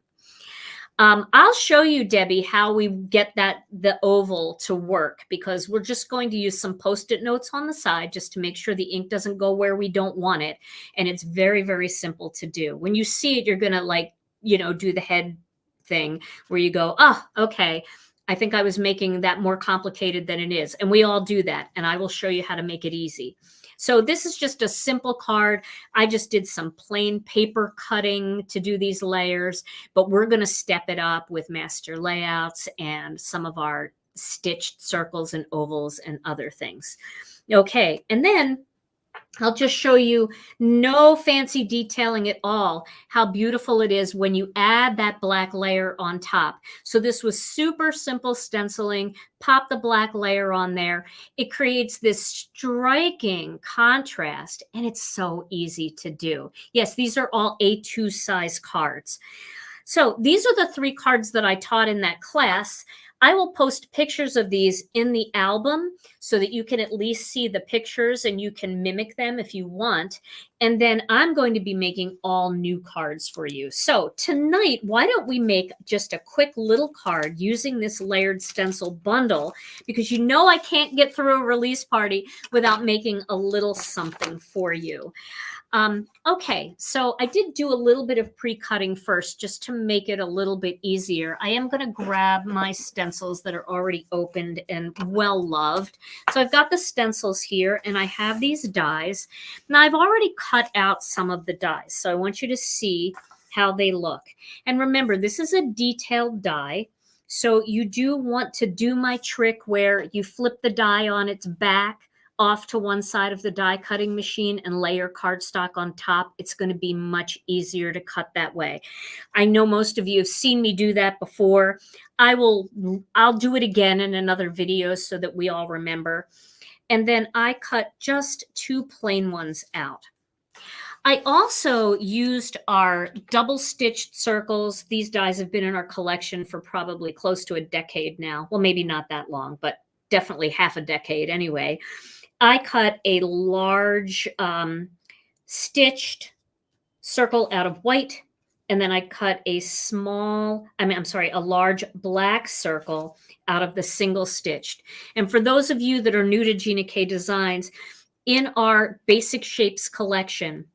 I'll show you, Debbie, how we get the oval to work, because we're just going to use some Post-it notes on the side just to make sure the ink doesn't go where we don't want it. And it's very, very simple to do. When you see it, you're going to do the head thing where you go, oh, okay, I think I was making that more complicated than it is. And we all do that. And I will show you how to make it easy. So this is just a simple card. I just did some plain paper cutting to do these layers, but we're going to step it up with master layouts and some of our stitched circles and ovals and other things. Okay. And then I'll just show you, no fancy detailing at all, how beautiful it is when you add that black layer on top. So this was super simple stenciling. Pop the black layer on there. It creates this striking contrast, and it's so easy to do. Yes, these are all A2 size cards. So these are the 3 cards that I taught in that class. I will post pictures of these in the album so that you can at least see the pictures and you can mimic them if you want. And then I'm going to be making all new cards for you. So tonight, why don't we make just a quick little card using this layered stencil bundle, because you know I can't get through a release party without making a little something for you. Okay, so I did do a little bit of pre-cutting first just to make it a little bit easier. I am going to grab my stencils that are already opened and well loved. So I've got the stencils here and I have these dies. Now I've already cut out some of the dies, so I want you to see how they look. And remember, this is a detailed die. So you do want to do my trick where you flip the die on its back off to one side of the die cutting machine and layer cardstock on top. It's going to be much easier to cut that way. I know most of you have seen me do that before. I'll do it again in another video so that we all remember. And then I cut just 2 plain ones out. I also used our double stitched circles. These dies have been in our collection for probably close to a decade now. Well, maybe not that long, but definitely half a decade anyway. I cut a large stitched circle out of white, and then I cut a large black circle out of the single stitched. And for those of you that are new to Gina K Designs, in our Basic Shapes collection,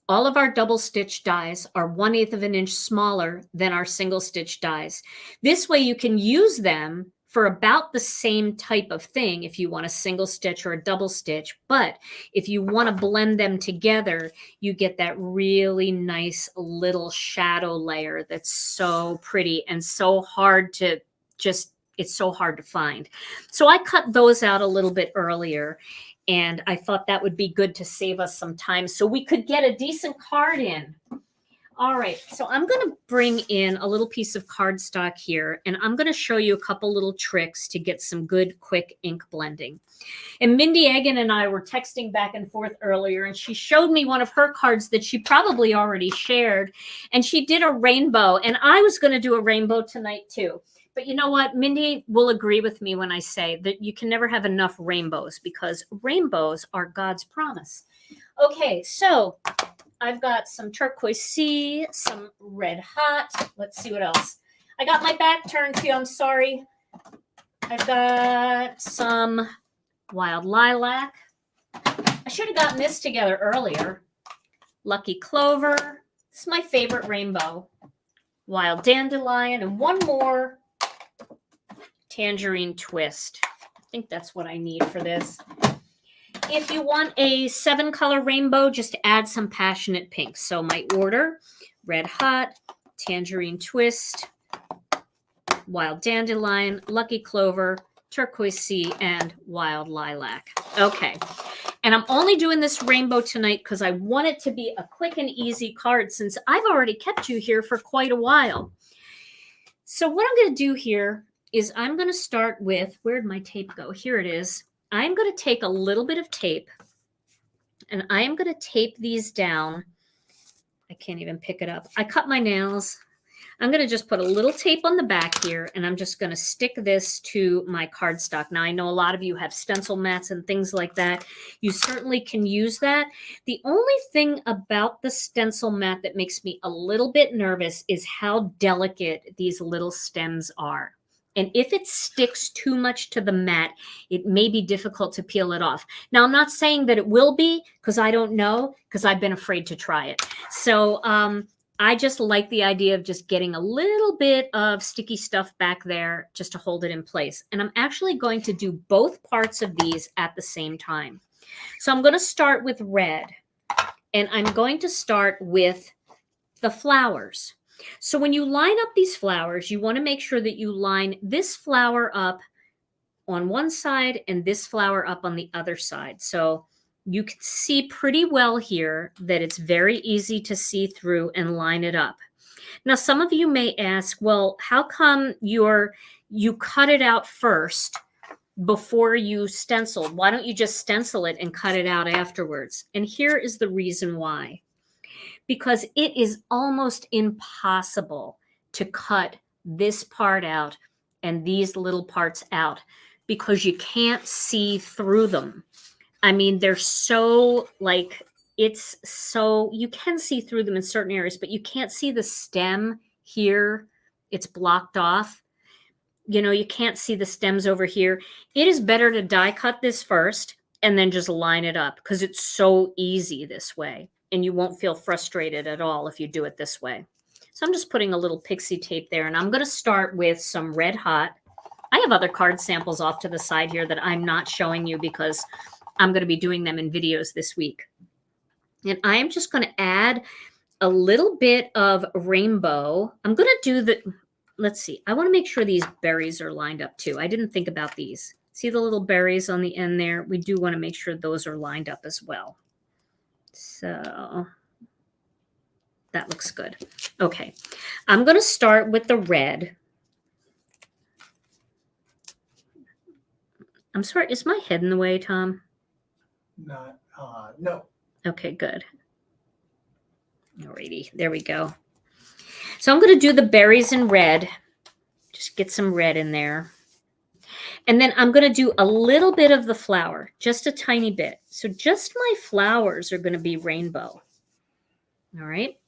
all of our double stitch dies are 1/8 of an inch smaller than our single stitch dies. This way you can use them for about the same type of thing if you want a single stitch or a double stitch. But if you want to blend them together, you get that really nice little shadow layer that's so pretty and so hard to it's so hard to find. So I cut those out a little bit earlier, and I thought that would be good to save us some time so we could get a decent card in. All right, so I'm going to bring in a little piece of cardstock here, and I'm going to show you a couple little tricks to get some good, quick ink blending. And Mindy Egan and I were texting back and forth earlier, and she showed me one of her cards that she probably already shared, and she did a rainbow, and I was going to do a rainbow tonight too. But you know what? Mindy will agree with me when I say that you can never have enough rainbows, because rainbows are God's promise. Okay, so I've got some turquoise sea, some red hot. Let's see what else. I got my back turned to you. I'm sorry. I've got some wild lilac. I should have gotten this together earlier. Lucky clover. This is my favorite rainbow. Wild dandelion, and one more. Tangerine twist. I think that's what I need for this. If you want a 7-color rainbow, just add some passionate pinks. So my order: red hot, tangerine twist, wild dandelion, lucky clover, turquoise sea, and wild lilac. Okay. And I'm only doing this rainbow tonight because I want it to be a quick and easy card, since I've already kept you here for quite a while. So what I'm going to do here is I'm going to start with, where'd my tape go? Here it is. I'm going to take a little bit of tape, and I am going to tape these down. I can't even pick it up. I cut my nails. I'm going to just put a little tape on the back here, and I'm just going to stick this to my cardstock. Now, I know a lot of you have stencil mats and things like that. You certainly can use that. The only thing about the stencil mat that makes me a little bit nervous is how delicate these little stems are. And if it sticks too much to the mat, it may be difficult to peel it off. Now, I'm not saying that it will be, because I don't know, because I've been afraid to try it. So I just like the idea of just getting a little bit of sticky stuff back there just to hold it in place. And I'm actually going to do both parts of these at the same time. So I'm going to start with red, and I'm going to start with the flowers. So when you line up these flowers, you want to make sure that you line this flower up on one side and this flower up on the other side. So you can see pretty well here that it's very easy to see through and line it up. Now, some of you may ask, well, how come you cut it out first before you stenciled? Why don't you just stencil it and cut it out afterwards? And here is the reason why. Because it is almost impossible to cut this part out and these little parts out, because you can't see through them. I mean, they're so you can see through them in certain areas, but you can't see the stem here. It's blocked off. You know, you can't see the stems over here. It is better to die cut this first and then just line it up, because it's so easy this way. And you won't feel frustrated at all if you do it this way. So I'm just putting a little pixie tape there, and I'm going to start with some red hot. I have other card samples off to the side here that I'm not showing you because I'm going to be doing them in videos this week. And I am just going to add a little bit of rainbow. I'm going to do let's see. I want to make sure these berries are lined up too. I didn't think about these. See the little berries on the end there? We do want to make sure those are lined up as well. So that looks good. Okay, I'm going to start with the red. I'm sorry, is my head in the way, Tom? Not, no. Okay, good. Alrighty, there we go. So I'm going to do the berries in red. Just get some red in there. And then I'm going to do a little bit of the flower, just a tiny bit. So just my flowers are going to be rainbow. All right.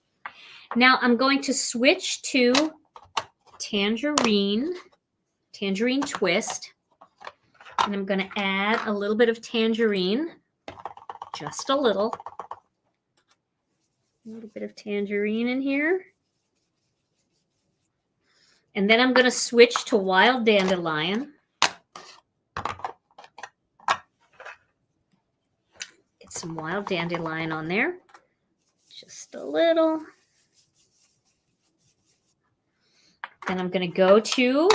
Now I'm going to switch to tangerine twist. And I'm going to add a little bit of tangerine, just a little bit of tangerine in here. And then I'm going to switch to wild dandelion. Get some wild dandelion on there, just a little. Then I'm going to go to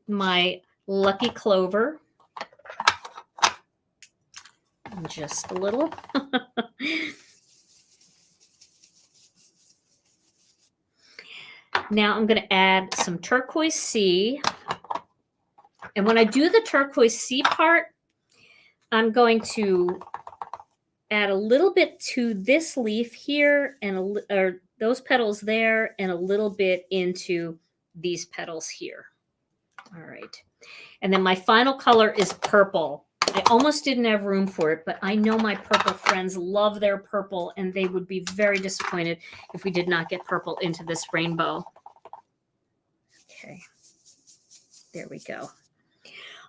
my lucky clover. Just a little. Now I'm going to add some turquoise sea. And when I do the turquoise sea part, I'm going to add a little bit to this leaf here and or those petals there and a little bit into these petals here. All right. And then my final color is purple. I almost didn't have room for it, but I know my purple friends love their purple and they would be very disappointed if we did not get purple into this rainbow. Okay. There we go.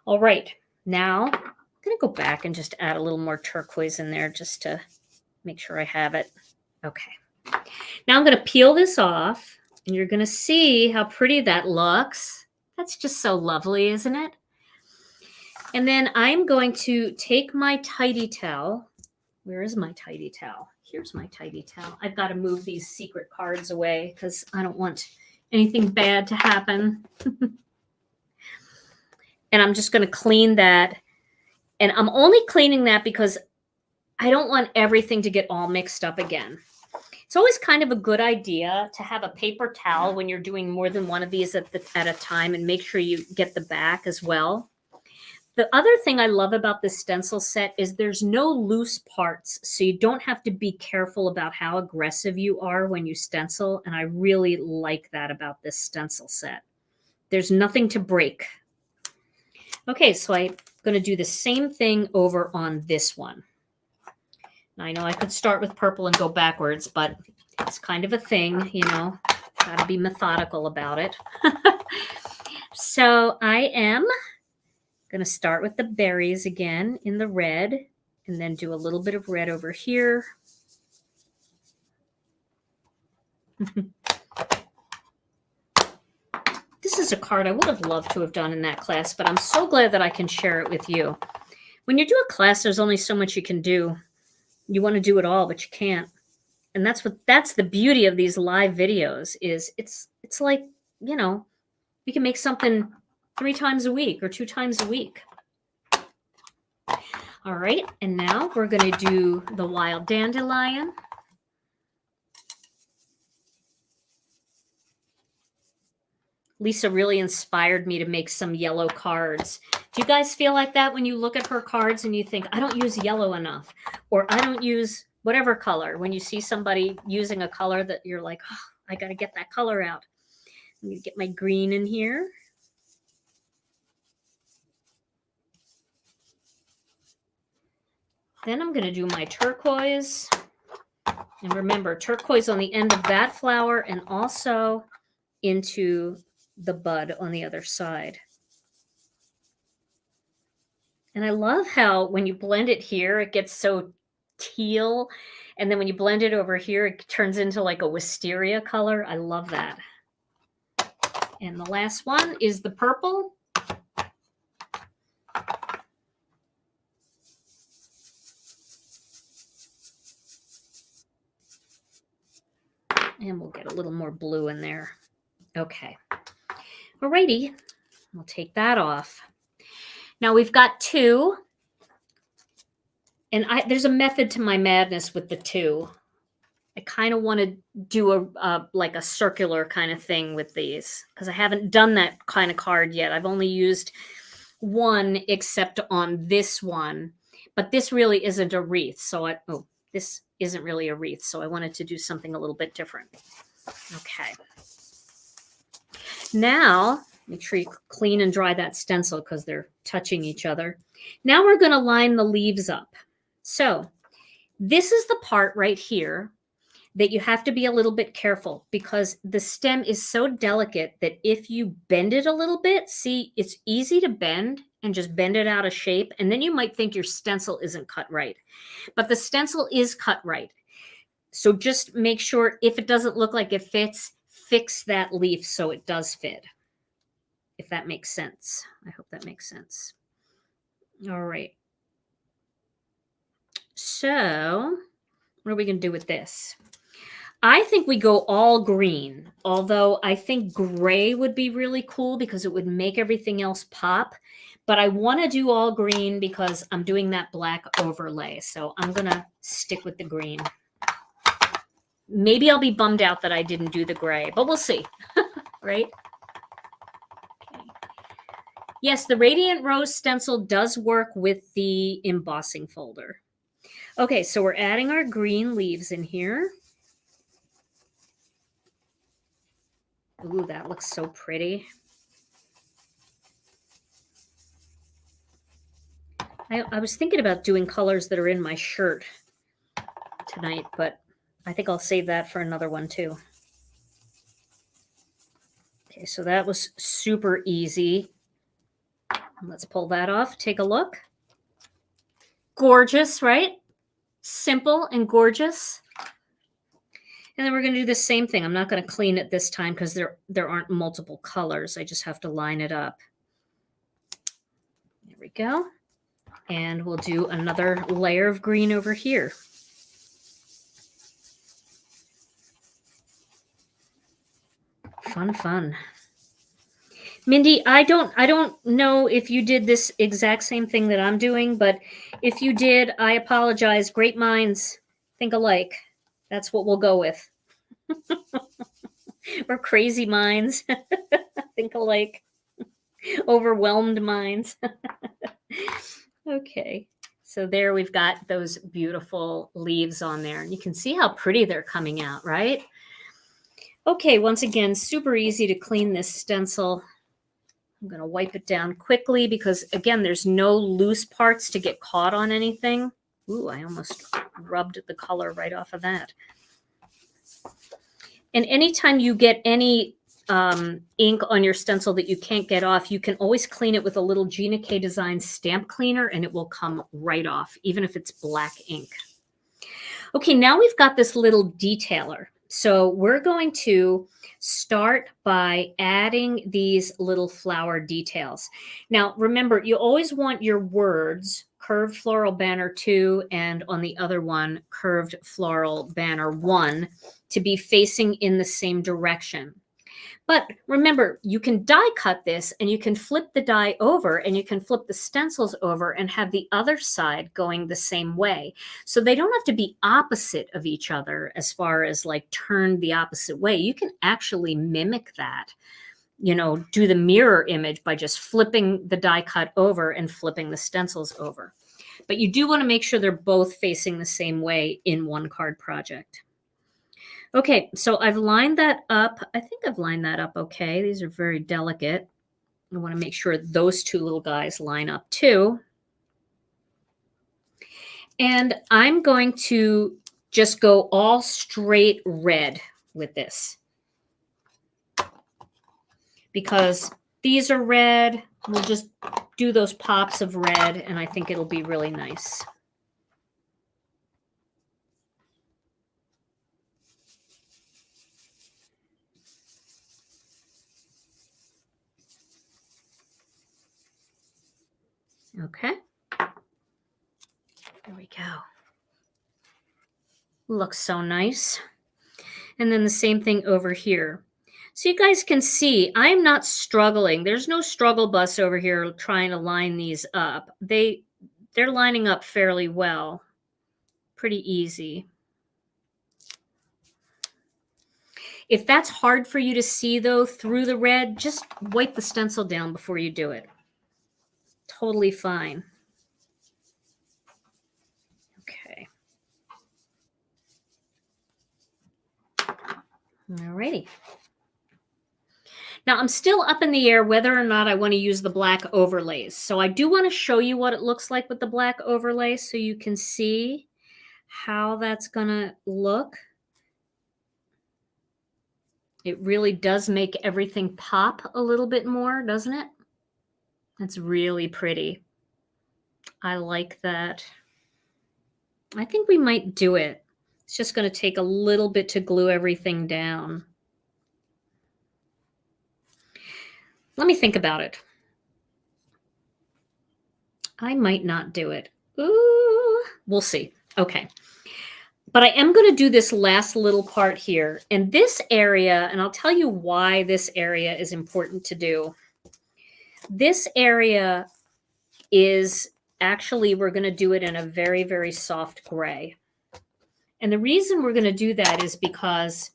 All right. Now I'm going to go back and just add a little more turquoise in there just to make sure I have it. Okay. Now I'm going to peel this off and you're going to see how pretty that looks. That's just so lovely, isn't it? And then I'm going to take my tidy towel. Where is my tidy towel? Here's my tidy towel. I've got to move these secret cards away because I don't want anything bad to happen. And I'm just going to clean that. And I'm only cleaning that because I don't want everything to get all mixed up again. It's always kind of a good idea to have a paper towel when you're doing more than one of these at a time and make sure you get the back as well. The other thing I love about this stencil set is there's no loose parts, so you don't have to be careful about how aggressive you are when you stencil, and I really like that about this stencil set. There's nothing to break. Okay, so I'm going to do the same thing over on this one. Now, I know I could start with purple and go backwards, but it's kind of a thing, you know, got to be methodical about it. So I am going to start with the berries again in the red and then do a little bit of red over here. This is a card I would have loved to have done in that class, but I'm so glad that I can share it with you. When you do a class, there's only so much you can do. You want to do it all, but you can't. And that's the beauty of these live videos is it's like, you know, we can make something 3 times a week or 2 times a week. All right. And now we're going to do the wild dandelion. Lisa really inspired me to make some yellow cards. Do you guys feel like that when you look at her cards and you think, I don't use yellow enough, or I don't use whatever color? When you see somebody using a color that you're like, oh, I got to get that color out. Let me get my green in here. Then I'm going to do my turquoise. And remember, turquoise on the end of that flower and also into the bud on the other side. And I love how when you blend it here, it gets so teal. And then when you blend it over here, it turns into like a wisteria color. I love that. And the last one is the purple. And we'll get a little more blue in there. Okay. Alrighty. We'll take that off. Now we've got 2. And there's a method to my madness with the 2. I kind of want to do like a circular kind of thing with these because I haven't done that kind of card yet. I've only used 1 except on this one. But this really isn't a wreath. So this isn't really a wreath, so I wanted to do something a little bit different. Okay. Now, make sure you clean and dry that stencil because they're touching each other. Now we're going to line the leaves up. So this is the part right here that you have to be a little bit careful because the stem is so delicate that if you bend it a little bit, see, it's easy to bend and just bend it out of shape. And then you might think your stencil isn't cut right, but the stencil is cut right. So just make sure if it doesn't look like it fits, fix that leaf so it does fit, if that makes sense. I hope that makes sense. All right. So what are we going to do with this? I think we go all green, although I think gray would be really cool because it would make everything else pop. But I want to do all green because I'm doing that black overlay. So I'm going to stick with the green. Maybe I'll be bummed out that I didn't do the gray, but we'll see, right? Okay. Yes, the Radiant Rose stencil does work with the embossing folder. Okay, so we're adding our green leaves in here. Ooh, that looks so pretty. I was thinking about doing colors that are in my shirt tonight, but I think I'll save that for another one too. Okay, so that was super easy. Let's pull that off. Take a look. Gorgeous, right? Simple and gorgeous. And then we're going to do the same thing. I'm not going to clean it this time because there aren't multiple colors. I just have to line it up. There we go. And we'll do another layer of green over here. Fun, fun. Mindy, I don't know if you did this exact same thing that I'm doing, but if you did, I apologize. Great minds think alike. That's what we'll go with. Or crazy minds think alike. Overwhelmed minds. Okay. So there we've got those beautiful leaves on there. And you can see how pretty they're coming out, right? Okay, once again, super easy to clean this stencil. I'm going to wipe it down quickly because, again, there's no loose parts to get caught on anything. Ooh, I almost rubbed the color right off of that. And anytime you get any ink on your stencil that you can't get off, you can always clean it with a little Gina K Design stamp cleaner and it will come right off, even if it's black ink. Okay, now we've got this little detailer. So we're going to start by adding these little flower details. Now, remember, you always want your words, curved floral banner 2, and on the other one, curved floral banner 1, to be facing in the same direction. But remember, you can die cut this and you can flip the die over and you can flip the stencils over and have the other side going the same way. So they don't have to be opposite of each other as far as like turned the opposite way. You can actually mimic that, you know, do the mirror image by just flipping the die cut over and flipping the stencils over. But you do want to make sure they're both facing the same way in one card project. Okay, so I've lined that up. I think I've lined that up okay. These are very delicate. I want to make sure those two little guys line up too. And I'm going to just go all straight red with this. Because these are red, we'll just do those pops of red, and I think it'll be really nice. Okay. There we go. Looks so nice. And then the same thing over here. So you guys can see, I'm not struggling. There's no struggle bus over here trying to line these up. They're lining up fairly well. Pretty easy. If that's hard for you to see, though, through the red, just wipe the stencil down before you do it. Totally fine. Okay. Alrighty. Now I'm still up in the air whether or not I want to use the black overlays. So I do want to show you what it looks like with the black overlay so you can see how that's going to look. It really does make everything pop a little bit more, doesn't it? It's really pretty. I like that. I think we might do it. It's just going to take a little bit to glue everything down. Let me think about it. I might not do it. Ooh, we'll see. Okay. But I am going to do this last little part here. And this area, and I'll tell you why this area is important to do. This area is actually, we're going to do it in a very, very soft gray. And the reason we're going to do that is because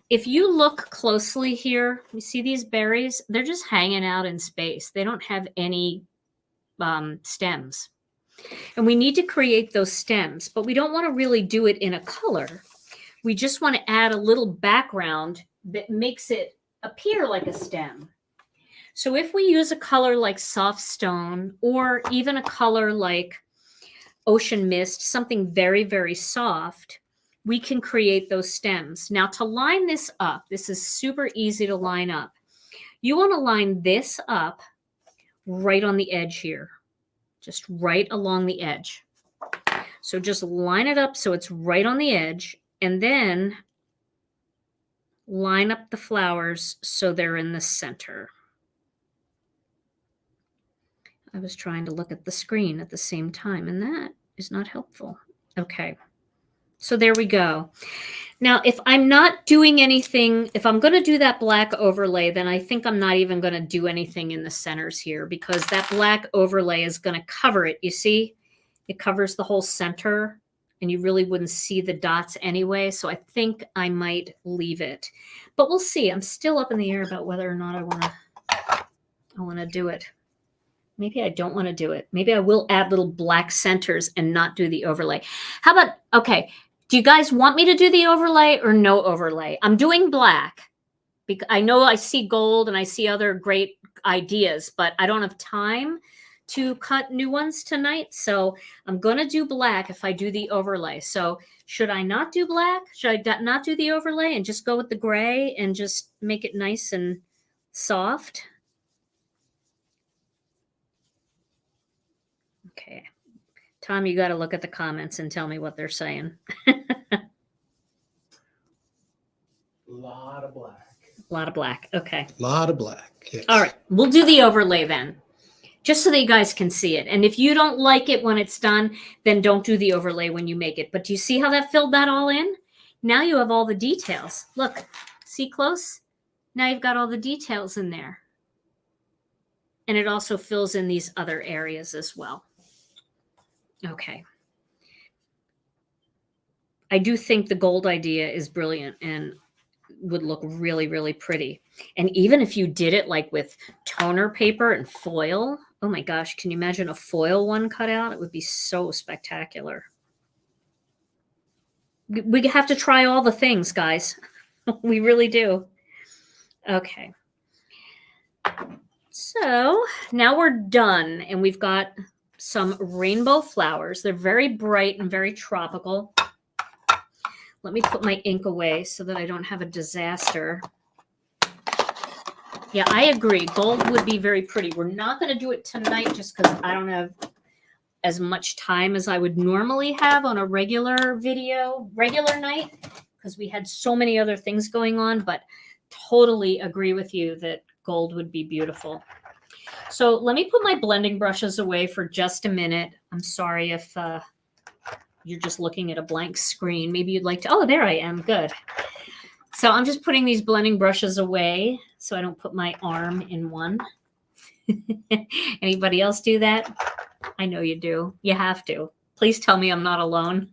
if you look closely here, you see these berries? They're just hanging out in space. They don't have any stems. And we need to create those stems, but we don't want to really do it in a color. We just want to add a little background that makes it appear like a stem. So if we use a color like soft stone or even a color like ocean mist, something very, very soft, we can create those stems. Now to line this up, this is super easy to line up. You want to line this up right on the edge here, just right along the edge. So just line it up so it's right on the edge, and then line up the flowers so they're in the center. I was trying to look at the screen at the same time, and that is not helpful. Okay. So there we go. Now, if I'm not doing anything, if I'm going to do that black overlay, then I think I'm not even going to do anything in the centers here because that black overlay is going to cover it. You see, it covers the whole center and you really wouldn't see the dots anyway. So I think I might leave it, but we'll see. I'm still up in the air about whether or not I want to do it. Maybe I don't want to do it. Maybe I will add little black centers and not do the overlay. How about, okay, do you guys want me to do the overlay or no overlay? I'm doing black because I know I see gold and I see other great ideas, but I don't have time to cut new ones tonight. So I'm going to do black if I do the overlay. So should I not do black? Should I not do the overlay and just go with the gray and just make it nice and soft? Okay. Tom, you got to look at the comments and tell me what they're saying. A lot of black. A lot of black. Okay. A lot of black. Yes. All right. We'll do the overlay then, just so that you guys can see it. And if you don't like it when it's done, then don't do the overlay when you make it. But do you see how that filled that all in? Now you have all the details. Look, see close? Now you've got all the details in there. And it also fills in these other areas as well. Okay. I do think the gold idea is brilliant and would look really, really pretty. And even if you did it like with toner paper and foil, oh my gosh, can you imagine a foil one cut out? It would be so spectacular. We have to try all the things, guys. We really do. Okay. So now we're done and we've got some rainbow flowers. They're very bright and very tropical. Let me put my ink away so that I don't have a disaster. Yeah, I agree. Gold would be very pretty. We're not going to do it tonight just because I don't have as much time as I would normally have on a regular night because we had so many other things going on, but totally agree with you that gold would be beautiful. So let me put my blending brushes away for just a minute. I'm sorry if you're just looking at a blank screen. Maybe you'd like to, oh, there I am. Good. So I'm just putting these blending brushes away so I don't put my arm in one. Anybody else do that? I know you do. You have to. Please tell me I'm not alone.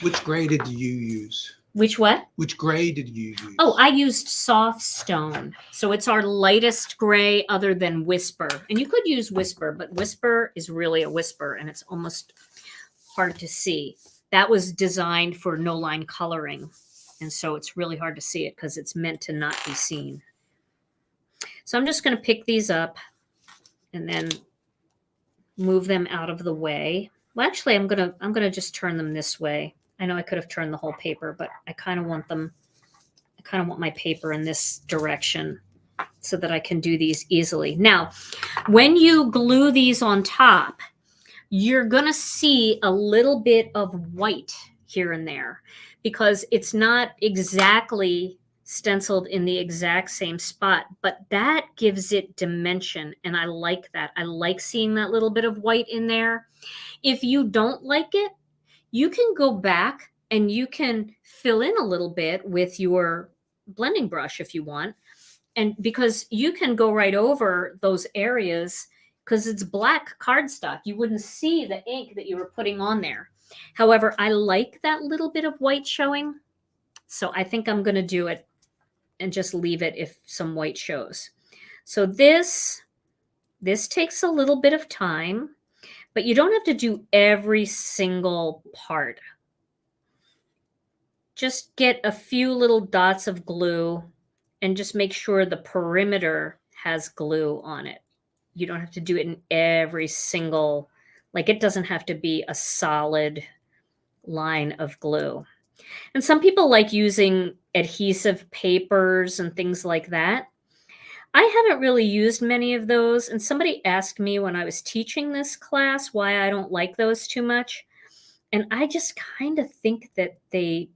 Which gray did you use? Which what? Which gray did you use? Oh, I used soft stone. So it's our lightest gray other than Whisper. And you could use Whisper, but Whisper is really a whisper and it's almost hard to see. That was designed for no line coloring. And so it's really hard to see it because it's meant to not be seen. So I'm just going to pick these up and then move them out of the way. Well, actually, I'm gonna just turn them this way. I know I could have turned the whole paper, but I kind of want my paper in this direction so that I can do these easily. Now, when you glue these on top, you're gonna see a little bit of white here and there because it's not exactly stenciled in the exact same spot, but that gives it dimension. And I like that. I like seeing that little bit of white in there. If you don't like it, you can go back and you can fill in a little bit with your blending brush if you want. And because you can go right over those areas because it's black cardstock. You wouldn't see the ink that you were putting on there. However, I like that little bit of white showing. So I think I'm going to do it and just leave it if some white shows. So this takes a little bit of time, but you don't have to do every single part. Just get a few little dots of glue and just make sure the perimeter has glue on it. You don't have to do it in every single, like it doesn't have to be a solid line of glue. And some people like using adhesive papers and things like that. I haven't really used many of those. And somebody asked me when I was teaching this class why I don't like those too much. And I just kind of think that they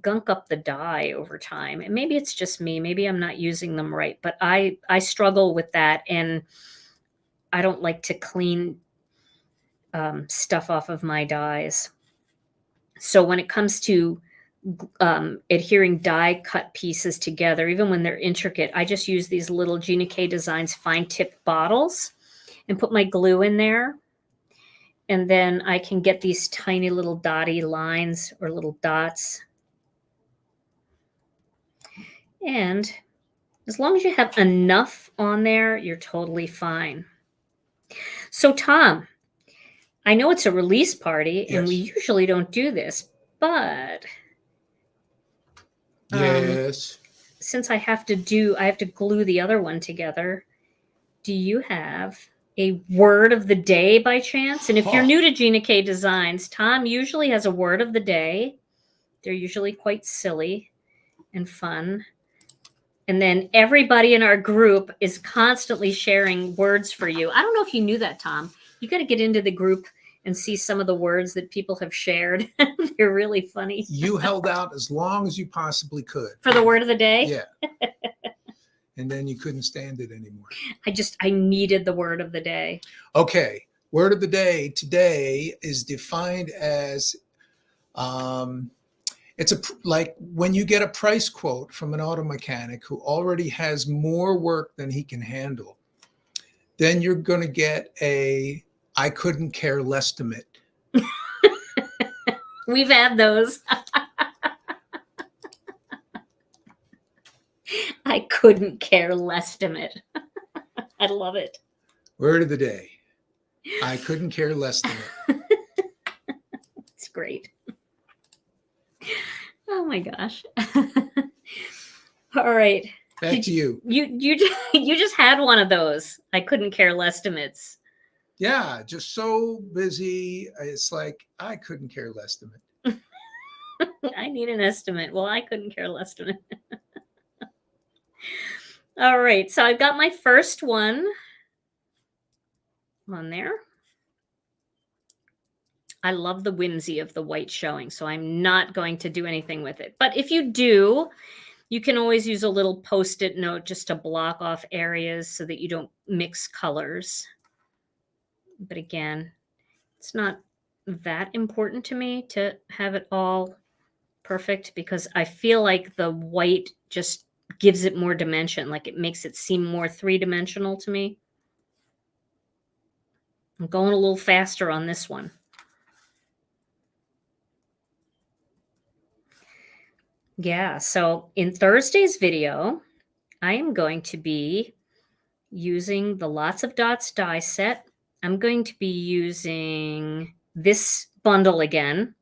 gunk up the dye over time. And maybe it's just me. Maybe I'm not using them right. But I struggle with that. And I don't like to clean stuff off of my dyes. So when it comes to adhering die cut pieces together, even when they're intricate, I just use these little Gina K Designs fine tip bottles and put my glue in there. And then I can get these tiny little dotty lines or little dots. And as long as you have enough on there, you're totally fine. So Tom, I know it's a release party and we usually don't do this, but yes. Since I have to glue the other one together, do you have a word of the day by chance? And if you're new to Gina K Designs, Tom usually has a word of the day. They're usually quite silly and fun. And then everybody in our group is constantly sharing words for you. I don't know if you knew that, Tom. You got to get into the group and see some of the words that people have shared. They're really funny. You held out as long as you possibly could. For the word of the day? Yeah. And then you couldn't stand it anymore. I needed the word of the day. Okay. Word of the day today is defined as, like when you get a price quote from an auto mechanic who already has more work than he can handle, then you're going to get a I couldn't care less-timate. We've had those. I couldn't care less-timate. I love it. Word of the day. I couldn't care less-timate. It's great. Oh my gosh. All right. Back to you. You just had one of those. I couldn't care less-timates. Yeah, just so busy. It's like, I couldn't care less-timate. I need an estimate. Well, I couldn't care less-timate. All right. So I've got my first one on there. I love the whimsy of the white showing, so I'm not going to do anything with it. But if you do, you can always use a little Post-it note just to block off areas so that you don't mix colors. But again, it's not that important to me to have it all perfect because I feel like the white just gives it more dimension. Like it makes it seem more three-dimensional to me. I'm going a little faster on this one. Yeah, so in Thursday's video, I am going to be using the Lots of Dots die set. I'm going to be using this bundle again.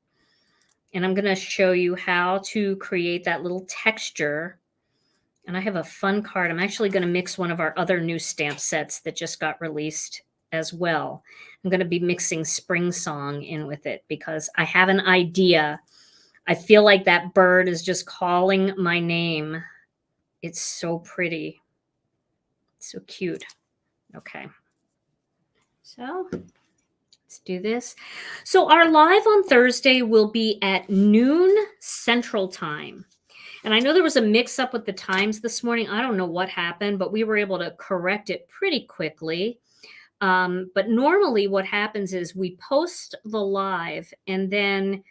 And I'm going to show you how to create that little texture. And I have a fun card. I'm actually going to mix one of our other new stamp sets that just got released as well. I'm going to be mixing Spring Song in with it because I have an idea. I feel like that bird is just calling my name. It's so pretty. So cute. Okay. So let's do this. So our live on Thursday will be at noon Central Time. And I know there was a mix up with the times this morning. I don't know what happened, but we were able to correct it pretty quickly. But normally what happens is we post the live and then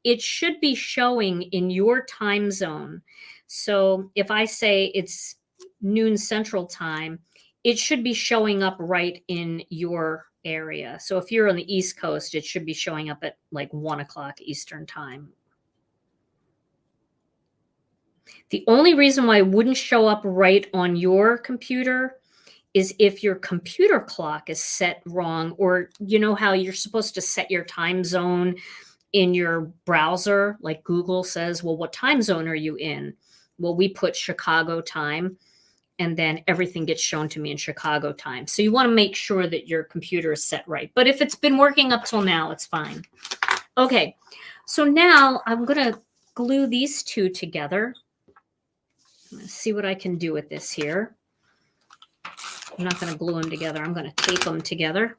it should be showing in your time zone. So if I say it's noon Central Time, it should be showing up right in your area. So if you're on the East Coast, it should be showing up at like 1 o'clock Eastern Time. The only reason why it wouldn't show up right on your computer is if your computer clock is set wrong, or you know how you're supposed to set your time zone in your browser, like Google says, well, what time zone are you in? Well, we put Chicago time, and then everything gets shown to me in Chicago time. So you want to make sure that your computer is set right. But if it's been working up till now, it's fine. Okay, so now I'm going to glue these two together. I'm going to see what I can do with this here. I'm not going to glue them together. I'm going to tape them together.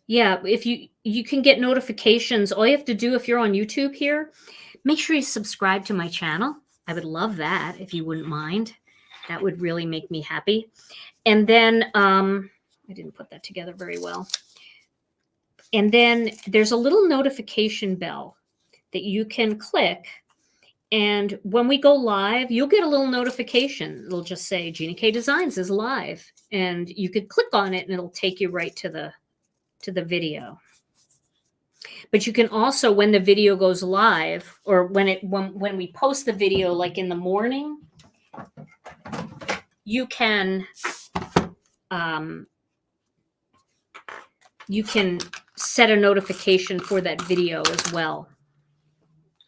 Yeah, if you can get notifications. All you have to do if you're on YouTube here, make sure you subscribe to my channel. I would love that if you wouldn't mind. That would really make me happy. And then I didn't put that together very well. And then there's a little notification bell that you can click. And when we go live, you'll get a little notification. It'll just say Gina K Designs is live. And you could click on it and it'll take you right to the video. But you can also, when the video goes live, or when we post the video, like in the morning, you can set a notification for that video as well.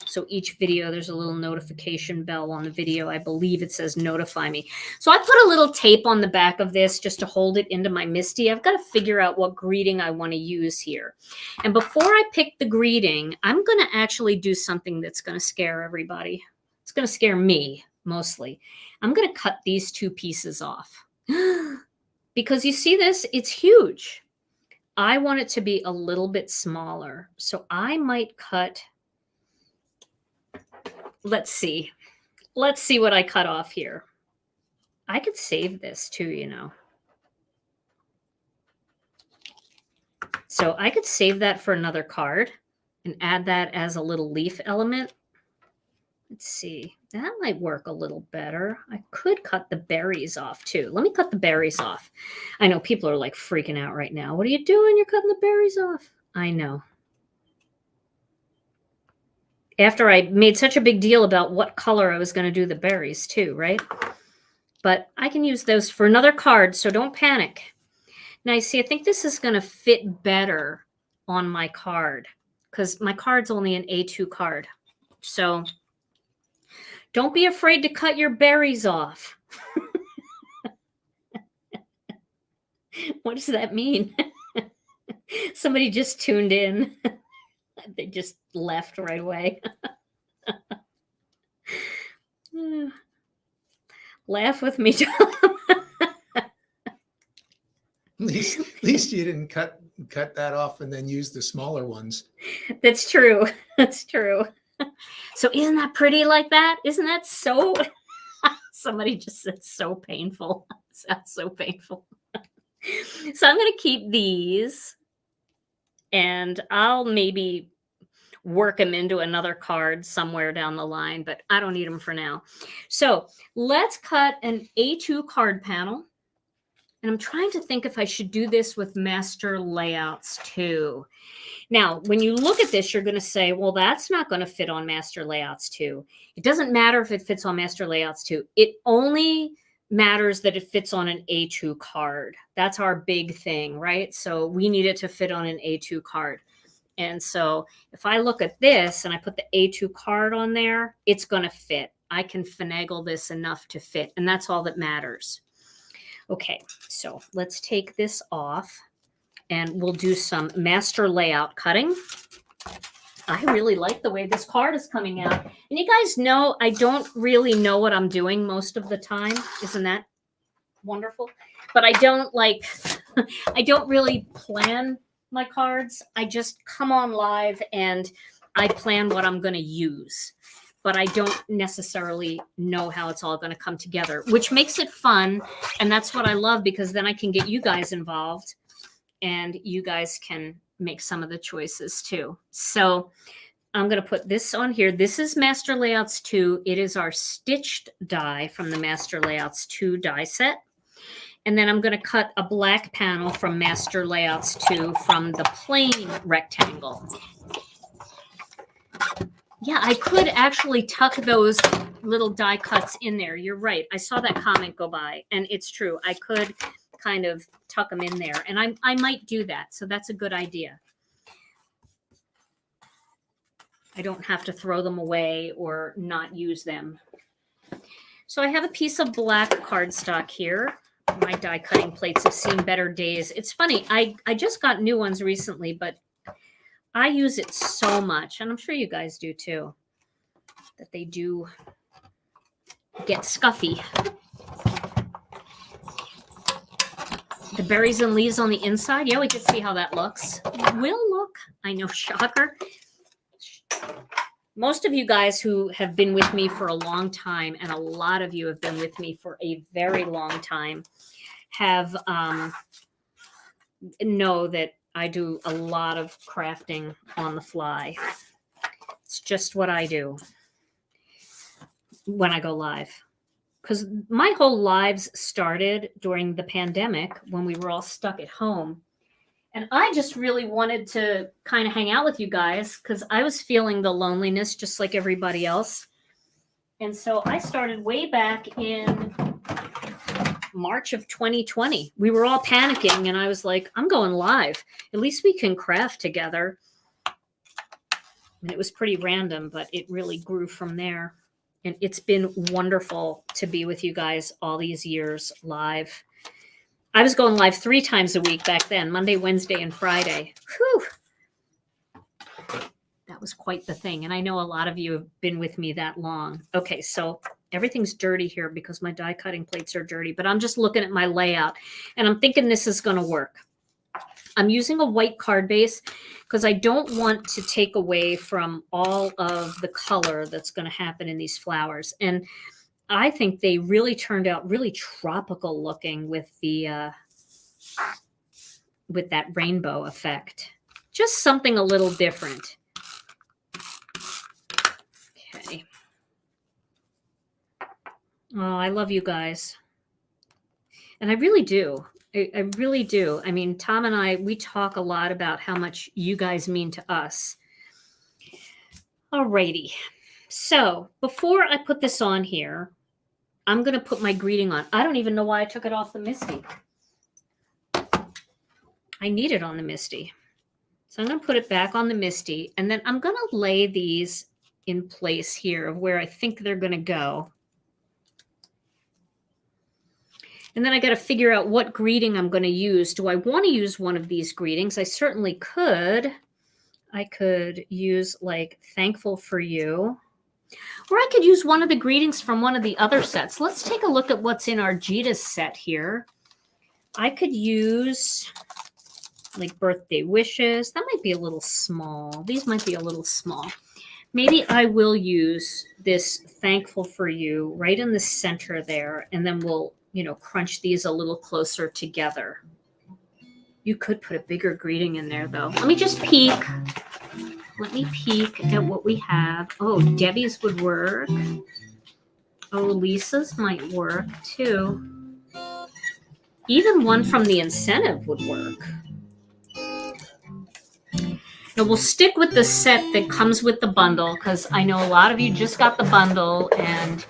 So each video, there's a little notification bell on the video. I believe it says notify me. So I put a little tape on the back of this just to hold it into my MISTI. I've got to figure out what greeting I want to use here. And before I pick the greeting, I'm going to actually do something that's going to scare everybody. It's going to scare me mostly. I'm going to cut these two pieces off. Because you see this? It's huge. I want it to be a little bit smaller. So I might cut... Let's see what I cut off here. I could save this too, you know. So I could save that for another card and add that as a little leaf element. Let's see. That might work a little better. I could cut the berries off too. Let me cut the berries off. I know people are like freaking out right now. What are you doing? You're cutting the berries off. I know. After I made such a big deal about what color I was going to do the berries too, right? But I can use those for another card, so don't panic. Now, you see, I think this is going to fit better on my card because my card's only an A2 card. So don't be afraid to cut your berries off. What does that mean? Somebody just tuned in. They just left right away. Laugh with me, Tom. At least you didn't cut that off and then use the smaller ones. That's true. That's true. So isn't that pretty like that? Isn't that so? Somebody just said so painful. Sounds so painful. So I'm going to keep these. And I'll maybe work them into another card somewhere down the line, but I don't need them for now. So let's cut an A2 card panel. And I'm trying to think if I should do this with master layouts too. Now, when you look at this, you're going to say, well, that's not going to fit on master layouts too. It doesn't matter if it fits on master layouts too. It only matters that it fits on an A2 card. That's our big thing, right? So we need it to fit on an A2 card. And so if I look at this and I put the A2 card on there, it's going to fit. I can finagle this enough to fit, and that's all that matters. Okay, so let's take this off and we'll do some master layout cutting. I really like the way this card is coming out. And you guys know I don't really know what I'm doing most of the time. Isn't that wonderful? But I don't like, I don't really plan my cards. I just come on live and I plan what I'm going to use. But I don't necessarily know how it's all going to come together, which makes it fun. And that's what I love, because then I can get you guys involved and you guys can make some of the choices too. So I'm going to put this on here. This is Master Layouts 2. It is our stitched die from the Master Layouts 2 die set. And then I'm going to cut a black panel from Master Layouts 2 from the plain rectangle. Yeah, I could actually tuck those little die cuts in there. You're right. I saw that comment go by, and it's true. I could kind of tuck them in there, and I might do that. So that's a good idea. I don't have to throw them away or not use them. So I have a piece of black cardstock here. My die cutting plates have seen better days. It's funny. I just got new ones recently, but I use it so much, and I'm sure you guys do too, that they do get scuffy. The berries and leaves on the inside. Yeah, we can see how that looks. Will look. I know, shocker. Most of you guys who have been with me for a long time, and a lot of you have been with me for a very long time, have know that I do a lot of crafting on the fly. It's just what I do when I go live. Because my whole lives started during the pandemic when we were all stuck at home. And I just really wanted to kind of hang out with you guys because I was feeling the loneliness just like everybody else. And so I started way back in March of 2020. We were all panicking and I was like, I'm going live. At least we can craft together. And it was pretty random, but it really grew from there. And it's been wonderful to be with you guys all these years live. I was going live 3 times a week back then, Monday, Wednesday, and Friday. Whew. That was quite the thing. And I know a lot of you have been with me that long. Okay, so everything's dirty here because my die cutting plates are dirty, but I'm just looking at my layout and I'm thinking this is going to work. I'm using a white card base because I don't want to take away from all of the color that's going to happen in these flowers. And I think they really turned out really tropical looking with the with that rainbow effect. Just something a little different. Okay. Oh, I love you guys. And I really do. I really do. I mean, Tom and I, we talk a lot about how much you guys mean to us. Alrighty. So before I put this on here, I'm going to put my greeting on. I don't even know why I took it off the Misty. I need it on the Misty. So I'm going to put it back on the Misty. And then I'm going to lay these in place here of where I think they're going to go. And then I got to figure out what greeting I'm going to use. Do I want to use one of these greetings? I certainly could. I could use like thankful for you. Or I could use one of the greetings from one of the other sets. Let's take a look at what's in our Gita set here. I could use like birthday wishes. That might be a little small. These might be a little small. Maybe I will use this thankful for you right in the center there. And then we'll, you know, crunch these a little closer together. You could put a bigger greeting in there though. Let me just peek. Let me peek at what we have. Oh, Debbie's would work. Oh, Lisa's might work too. Even one from the incentive would work. Now we'll stick with the set that comes with the bundle because I know a lot of you just got the bundle and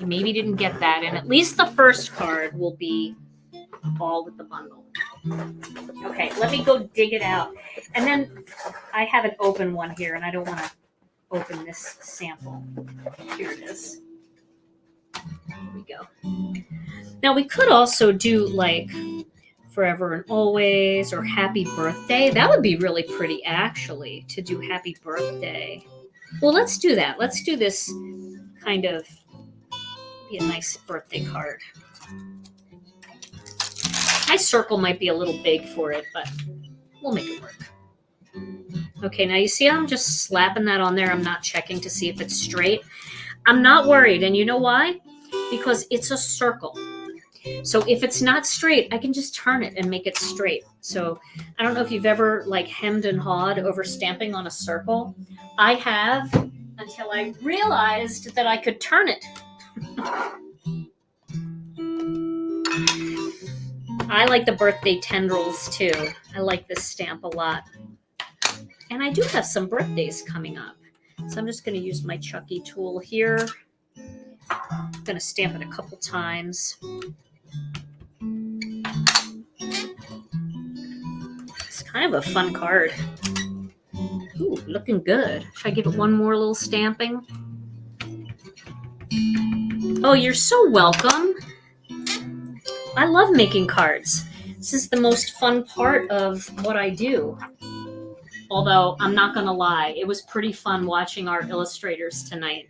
you maybe didn't get that. And at least the first card will be all with the bundle. Okay, let me go dig it out. And then I have an open one here, and I don't want to open this sample. Here it is. Here we go. Now we could also do like Forever and Always or Happy Birthday. That would be really pretty, actually, to do Happy Birthday. Well, let's do that. Let's do this kind of be a nice birthday card. My circle might be a little big for it, but we'll make it work. Okay, now you see I'm just slapping that on there. I'm not checking to see if it's straight. I'm not worried, and you know why? Because it's a circle. So if it's not straight, I can just turn it and make it straight. So I don't know if you've ever like hemmed and hawed over stamping on a circle. I have until I realized that I could turn it. I like the birthday tendrils too. I like this stamp a lot. And I do have some birthdays coming up. So I'm just going to use my Chucky tool here. I'm going to stamp it a couple times. It's kind of a fun card. Ooh, looking good. Should I give it one more little stamping? Oh, you're so welcome. I love making cards. This is the most fun part of what I do. Although I'm not going to lie, it was pretty fun watching our illustrators tonight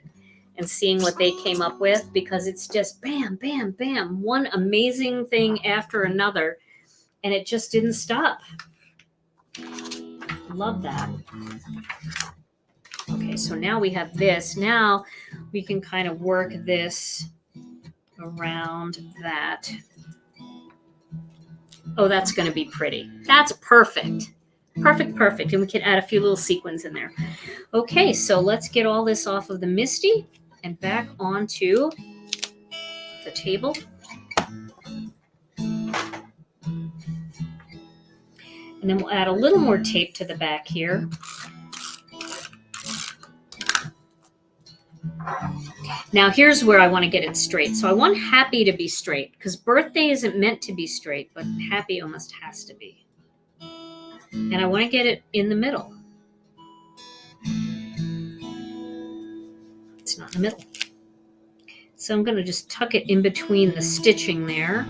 and seeing what they came up with, because it's just bam, bam, bam, one amazing thing after another, and it just didn't stop. Love that. Okay, so now we have this. Now we can kind of work this around that. Oh, that's going to be pretty. That's perfect. Perfect, perfect. And we can add a few little sequins in there. Okay, so let's get all this off of the Misty and back onto the table. And then we'll add a little more tape to the back here. Now here's where I want to get it straight. So I want happy to be straight, because birthday isn't meant to be straight, but happy almost has to be. And I want to get it in the middle. It's not in the middle. So I'm going to just tuck it in between the stitching there.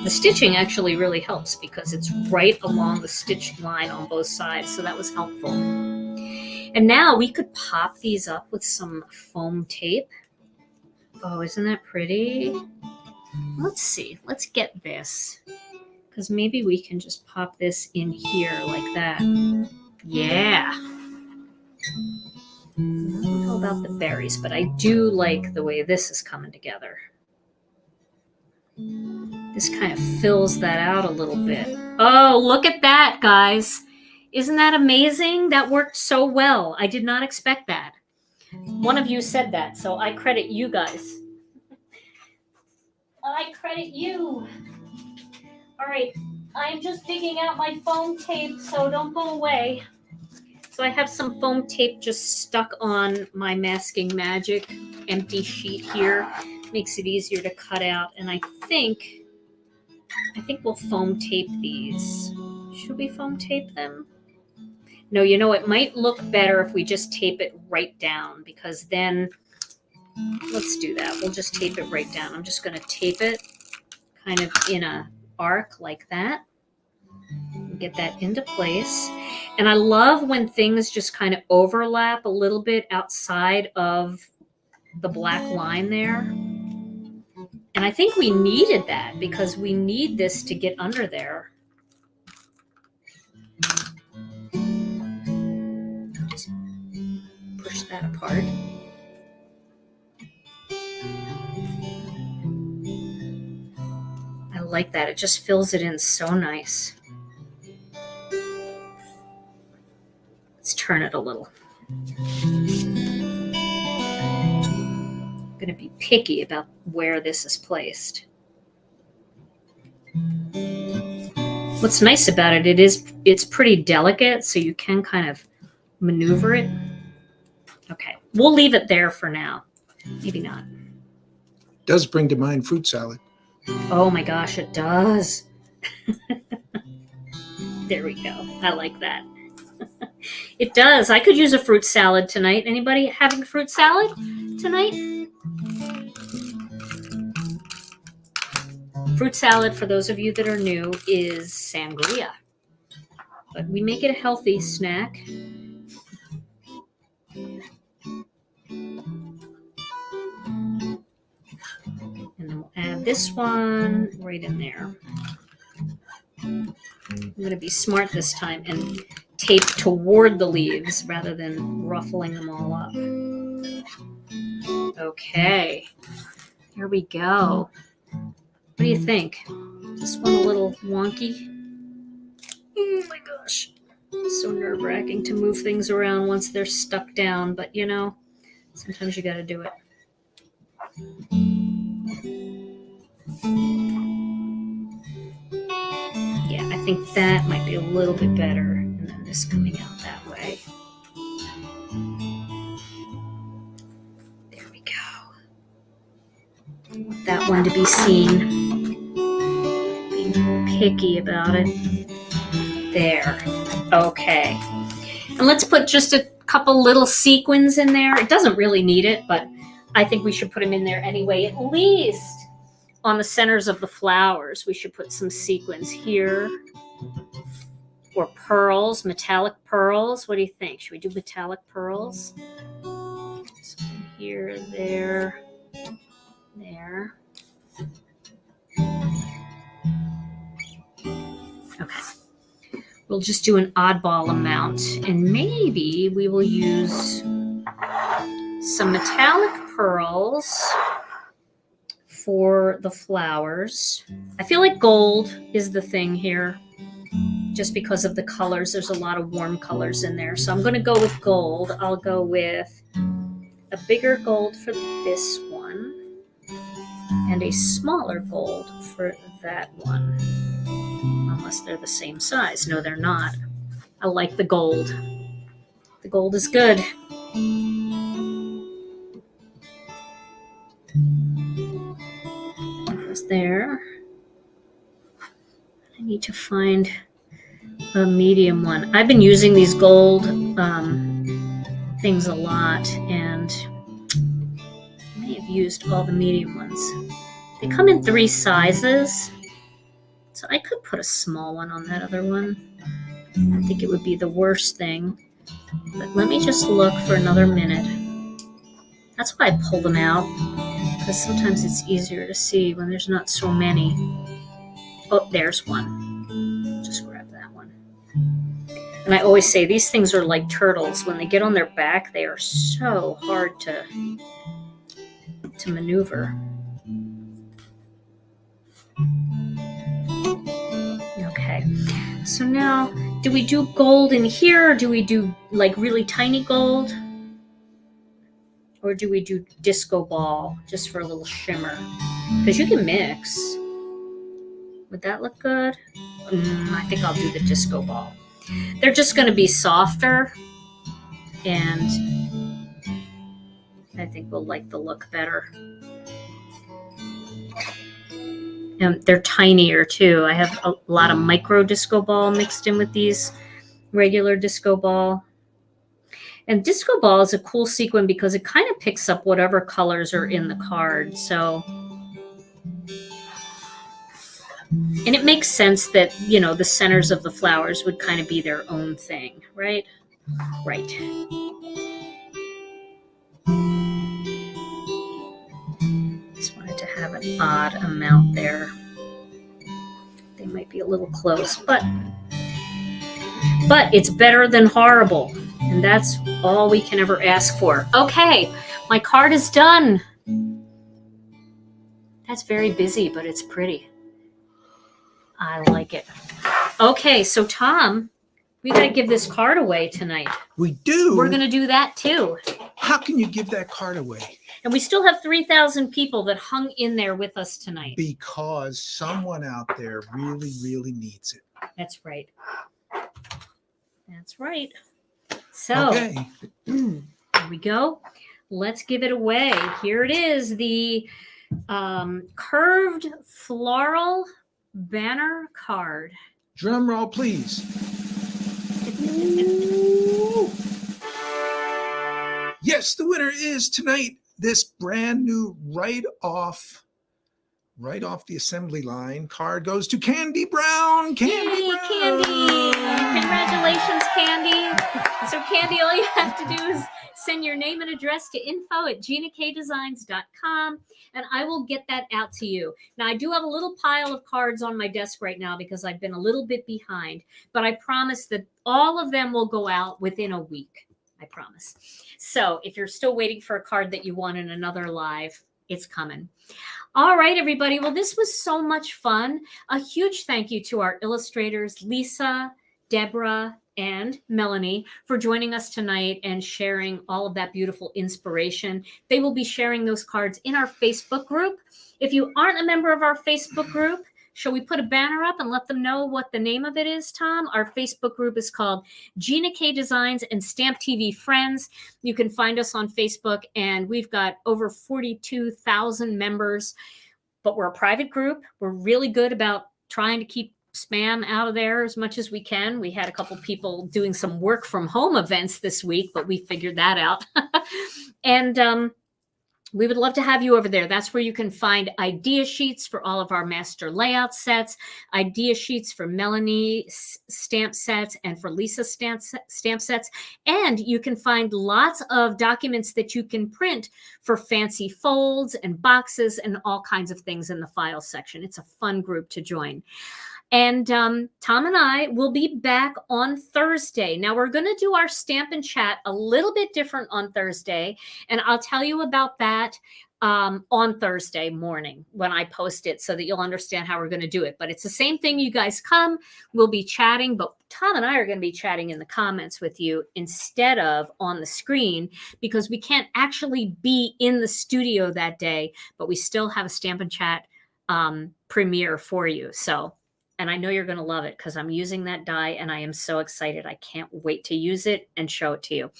The stitching actually really helps because it's right along the stitch line on both sides. So that was helpful. And now we could pop these up with some foam tape. Oh, isn't that pretty? Let's see. Let's get this. Because maybe we can just pop this in here like that. Yeah. I don't know about the berries, but I do like the way this is coming together. This kind of fills that out a little bit. Oh, look at that, guys. Isn't that amazing? That worked so well. I did not expect that. One of you said that, so I credit you guys. I credit you. All right, I'm just digging out my foam tape, so don't go away. So I have some foam tape just stuck on my Masking Magic empty sheet here. Makes it easier to cut out, and I think we'll foam tape these. Should we foam tape them? No, you know, it might look better if we just tape it right down, because then, let's do that. We'll just tape it right down. I'm just going to tape it kind of in a arc like that. Get that into place. And I love when things just kind of overlap a little bit outside of the black line there. And I think we needed that because we need this to get under there. Just push that apart. I like that. It just fills it in so nice. Let's turn it a little. I'm going to be picky about where this is placed. What's nice about it, it's pretty delicate, so you can kind of maneuver it. Okay, we'll leave it there for now. Maybe not. Does bring to mind fruit salad. Oh my gosh, it does. There we go. I like that. It does. I could use a fruit salad tonight. Anybody having fruit salad tonight? Fruit salad, for those of you that are new, is sangria. But we make it a healthy snack. And we'll add this one right in there. I'm going to be smart this time and tape toward the leaves rather than ruffling them all up. Okay, here we go. What do you think? This one a little wonky? Oh my gosh. It's so nerve-wracking to move things around once they're stuck down, but you know, sometimes you got to do it. Yeah, I think that might be a little bit better, and then this coming out that way. There we go. I want that one to be seen. Being picky about it. There. Okay. And let's put just a couple little sequins in there. It doesn't really need it, but I think we should put them in there anyway, at least. On the centers of the flowers, we should put some sequins here. Or pearls, metallic pearls. What do you think? Should we do metallic pearls? Some here, there, there. Okay. We'll just do an oddball amount. And maybe we will use some metallic pearls for the flowers. I feel like gold is the thing here, just because of the colors. There's a lot of warm colors in there. So I'm going to go with gold. I'll go with a bigger gold for this one and a smaller gold for that one. Unless they're the same size. No, they're not. I like the gold. The gold is good. There. I need to find a medium one. I've been using these gold things a lot, and I may have used all the medium ones. They come in 3 sizes, so I could put a small one on that other one. I don't think it would be the worst thing, but let me just look for another minute. That's why I pull them out, because sometimes it's easier to see when there's not so many. Oh, there's one. Just grab that one. And I always say these things are like turtles. When they get on their back, they are so hard to maneuver. Okay. So now, do we do gold in here, or do we do like really tiny gold? Or do we do disco ball just for a little shimmer? Because you can mix. Would that look good? I think I'll do the disco ball. They're just going to be softer, and I think we'll like the look better. And they're tinier too. I have a lot of micro disco ball mixed in with these regular disco ball. And disco ball is a cool sequin because it kind of picks up whatever colors are in the card. So, and it makes sense that, you know, the centers of the flowers would kind of be their own thing, right? Right. Just wanted to have an odd amount there. They might be a little close, but it's better than horrible. And that's all we can ever ask for. Okay, my card is done. That's very busy, but it's pretty. I like it. Okay, so Tom, we got to give this card away tonight. We do? We're going to do that too. How can you give that card away? And we still have 3,000 people that hung in there with us tonight. Because someone out there really, really needs it. That's right. That's right. So, okay. Here we go. Let's give it away. Here it is, the curved floral banner card. Drum roll, please. Yes, the winner is tonight this brand new right off the assembly line card goes to Candi Brown. Candi Yay, Brown. Candi! Congratulations, Candi. So, Candi, all you have to do is send your name and address to info@ginakdesigns.com, and I will get that out to you. Now, I do have a little pile of cards on my desk right now because I've been a little bit behind, but I promise that all of them will go out within a week. I promise. So, if you're still waiting for a card that you want in another live, it's coming. All right, everybody. Well, this was so much fun. A huge thank you to our illustrators, Lisa, Deborah, and Melanie, for joining us tonight and sharing all of that beautiful inspiration. They will be sharing those cards in our Facebook group. If you aren't a member of our Facebook group, shall we put a banner up and let them know what the name of it is, Tom? Our Facebook group is called Gina K Designs and Stamp TV Friends. You can find us on Facebook, and we've got over 42,000 members, but we're a private group. We're really good about trying to keep spam out of there as much as we can. We had a couple people doing some work from home events this week, but we figured that out. And we would love to have you over there. That's where you can find idea sheets for all of our master layout sets, idea sheets for Melanie's stamp sets and for Lisa's stamp sets. And you can find lots of documents that you can print for fancy folds and boxes and all kinds of things in the file section. It's a fun group to join. And Tom and I will be back on Thursday. Now, we're going to do our stamp and chat a little bit different on Thursday, and I'll tell you about that on Thursday morning when I post it so that you'll understand how we're going to do it. But it's the same thing. You guys come, we'll be chatting, but Tom and I are going to be chatting in the comments with you instead of on the screen because we can't actually be in the studio that day, but we still have a stamp and chat premiere for you. And I know you're going to love it because I'm using that die and I am so excited. I can't wait to use it and show it to you.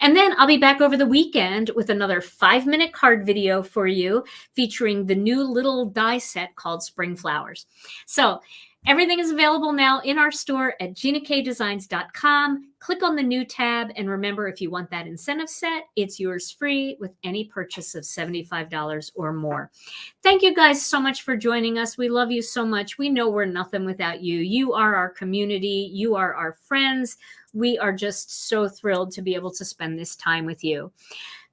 And then I'll be back over the weekend with another 5-minute card video for you featuring the new little die set called Spring Flowers. So everything is available now in our store at ginakdesigns.com. Click on the new tab. And remember, if you want that incentive set, it's yours free with any purchase of $75 or more. Thank you guys so much for joining us. We love you so much. We know we're nothing without you. You are our community. You are our friends. We are just so thrilled to be able to spend this time with you.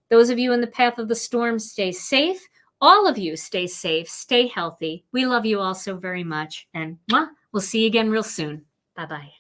Those of you in the path of the storm, stay safe. All of you stay safe, stay healthy. We love you all so very much. And we'll see you again real soon. Bye-bye.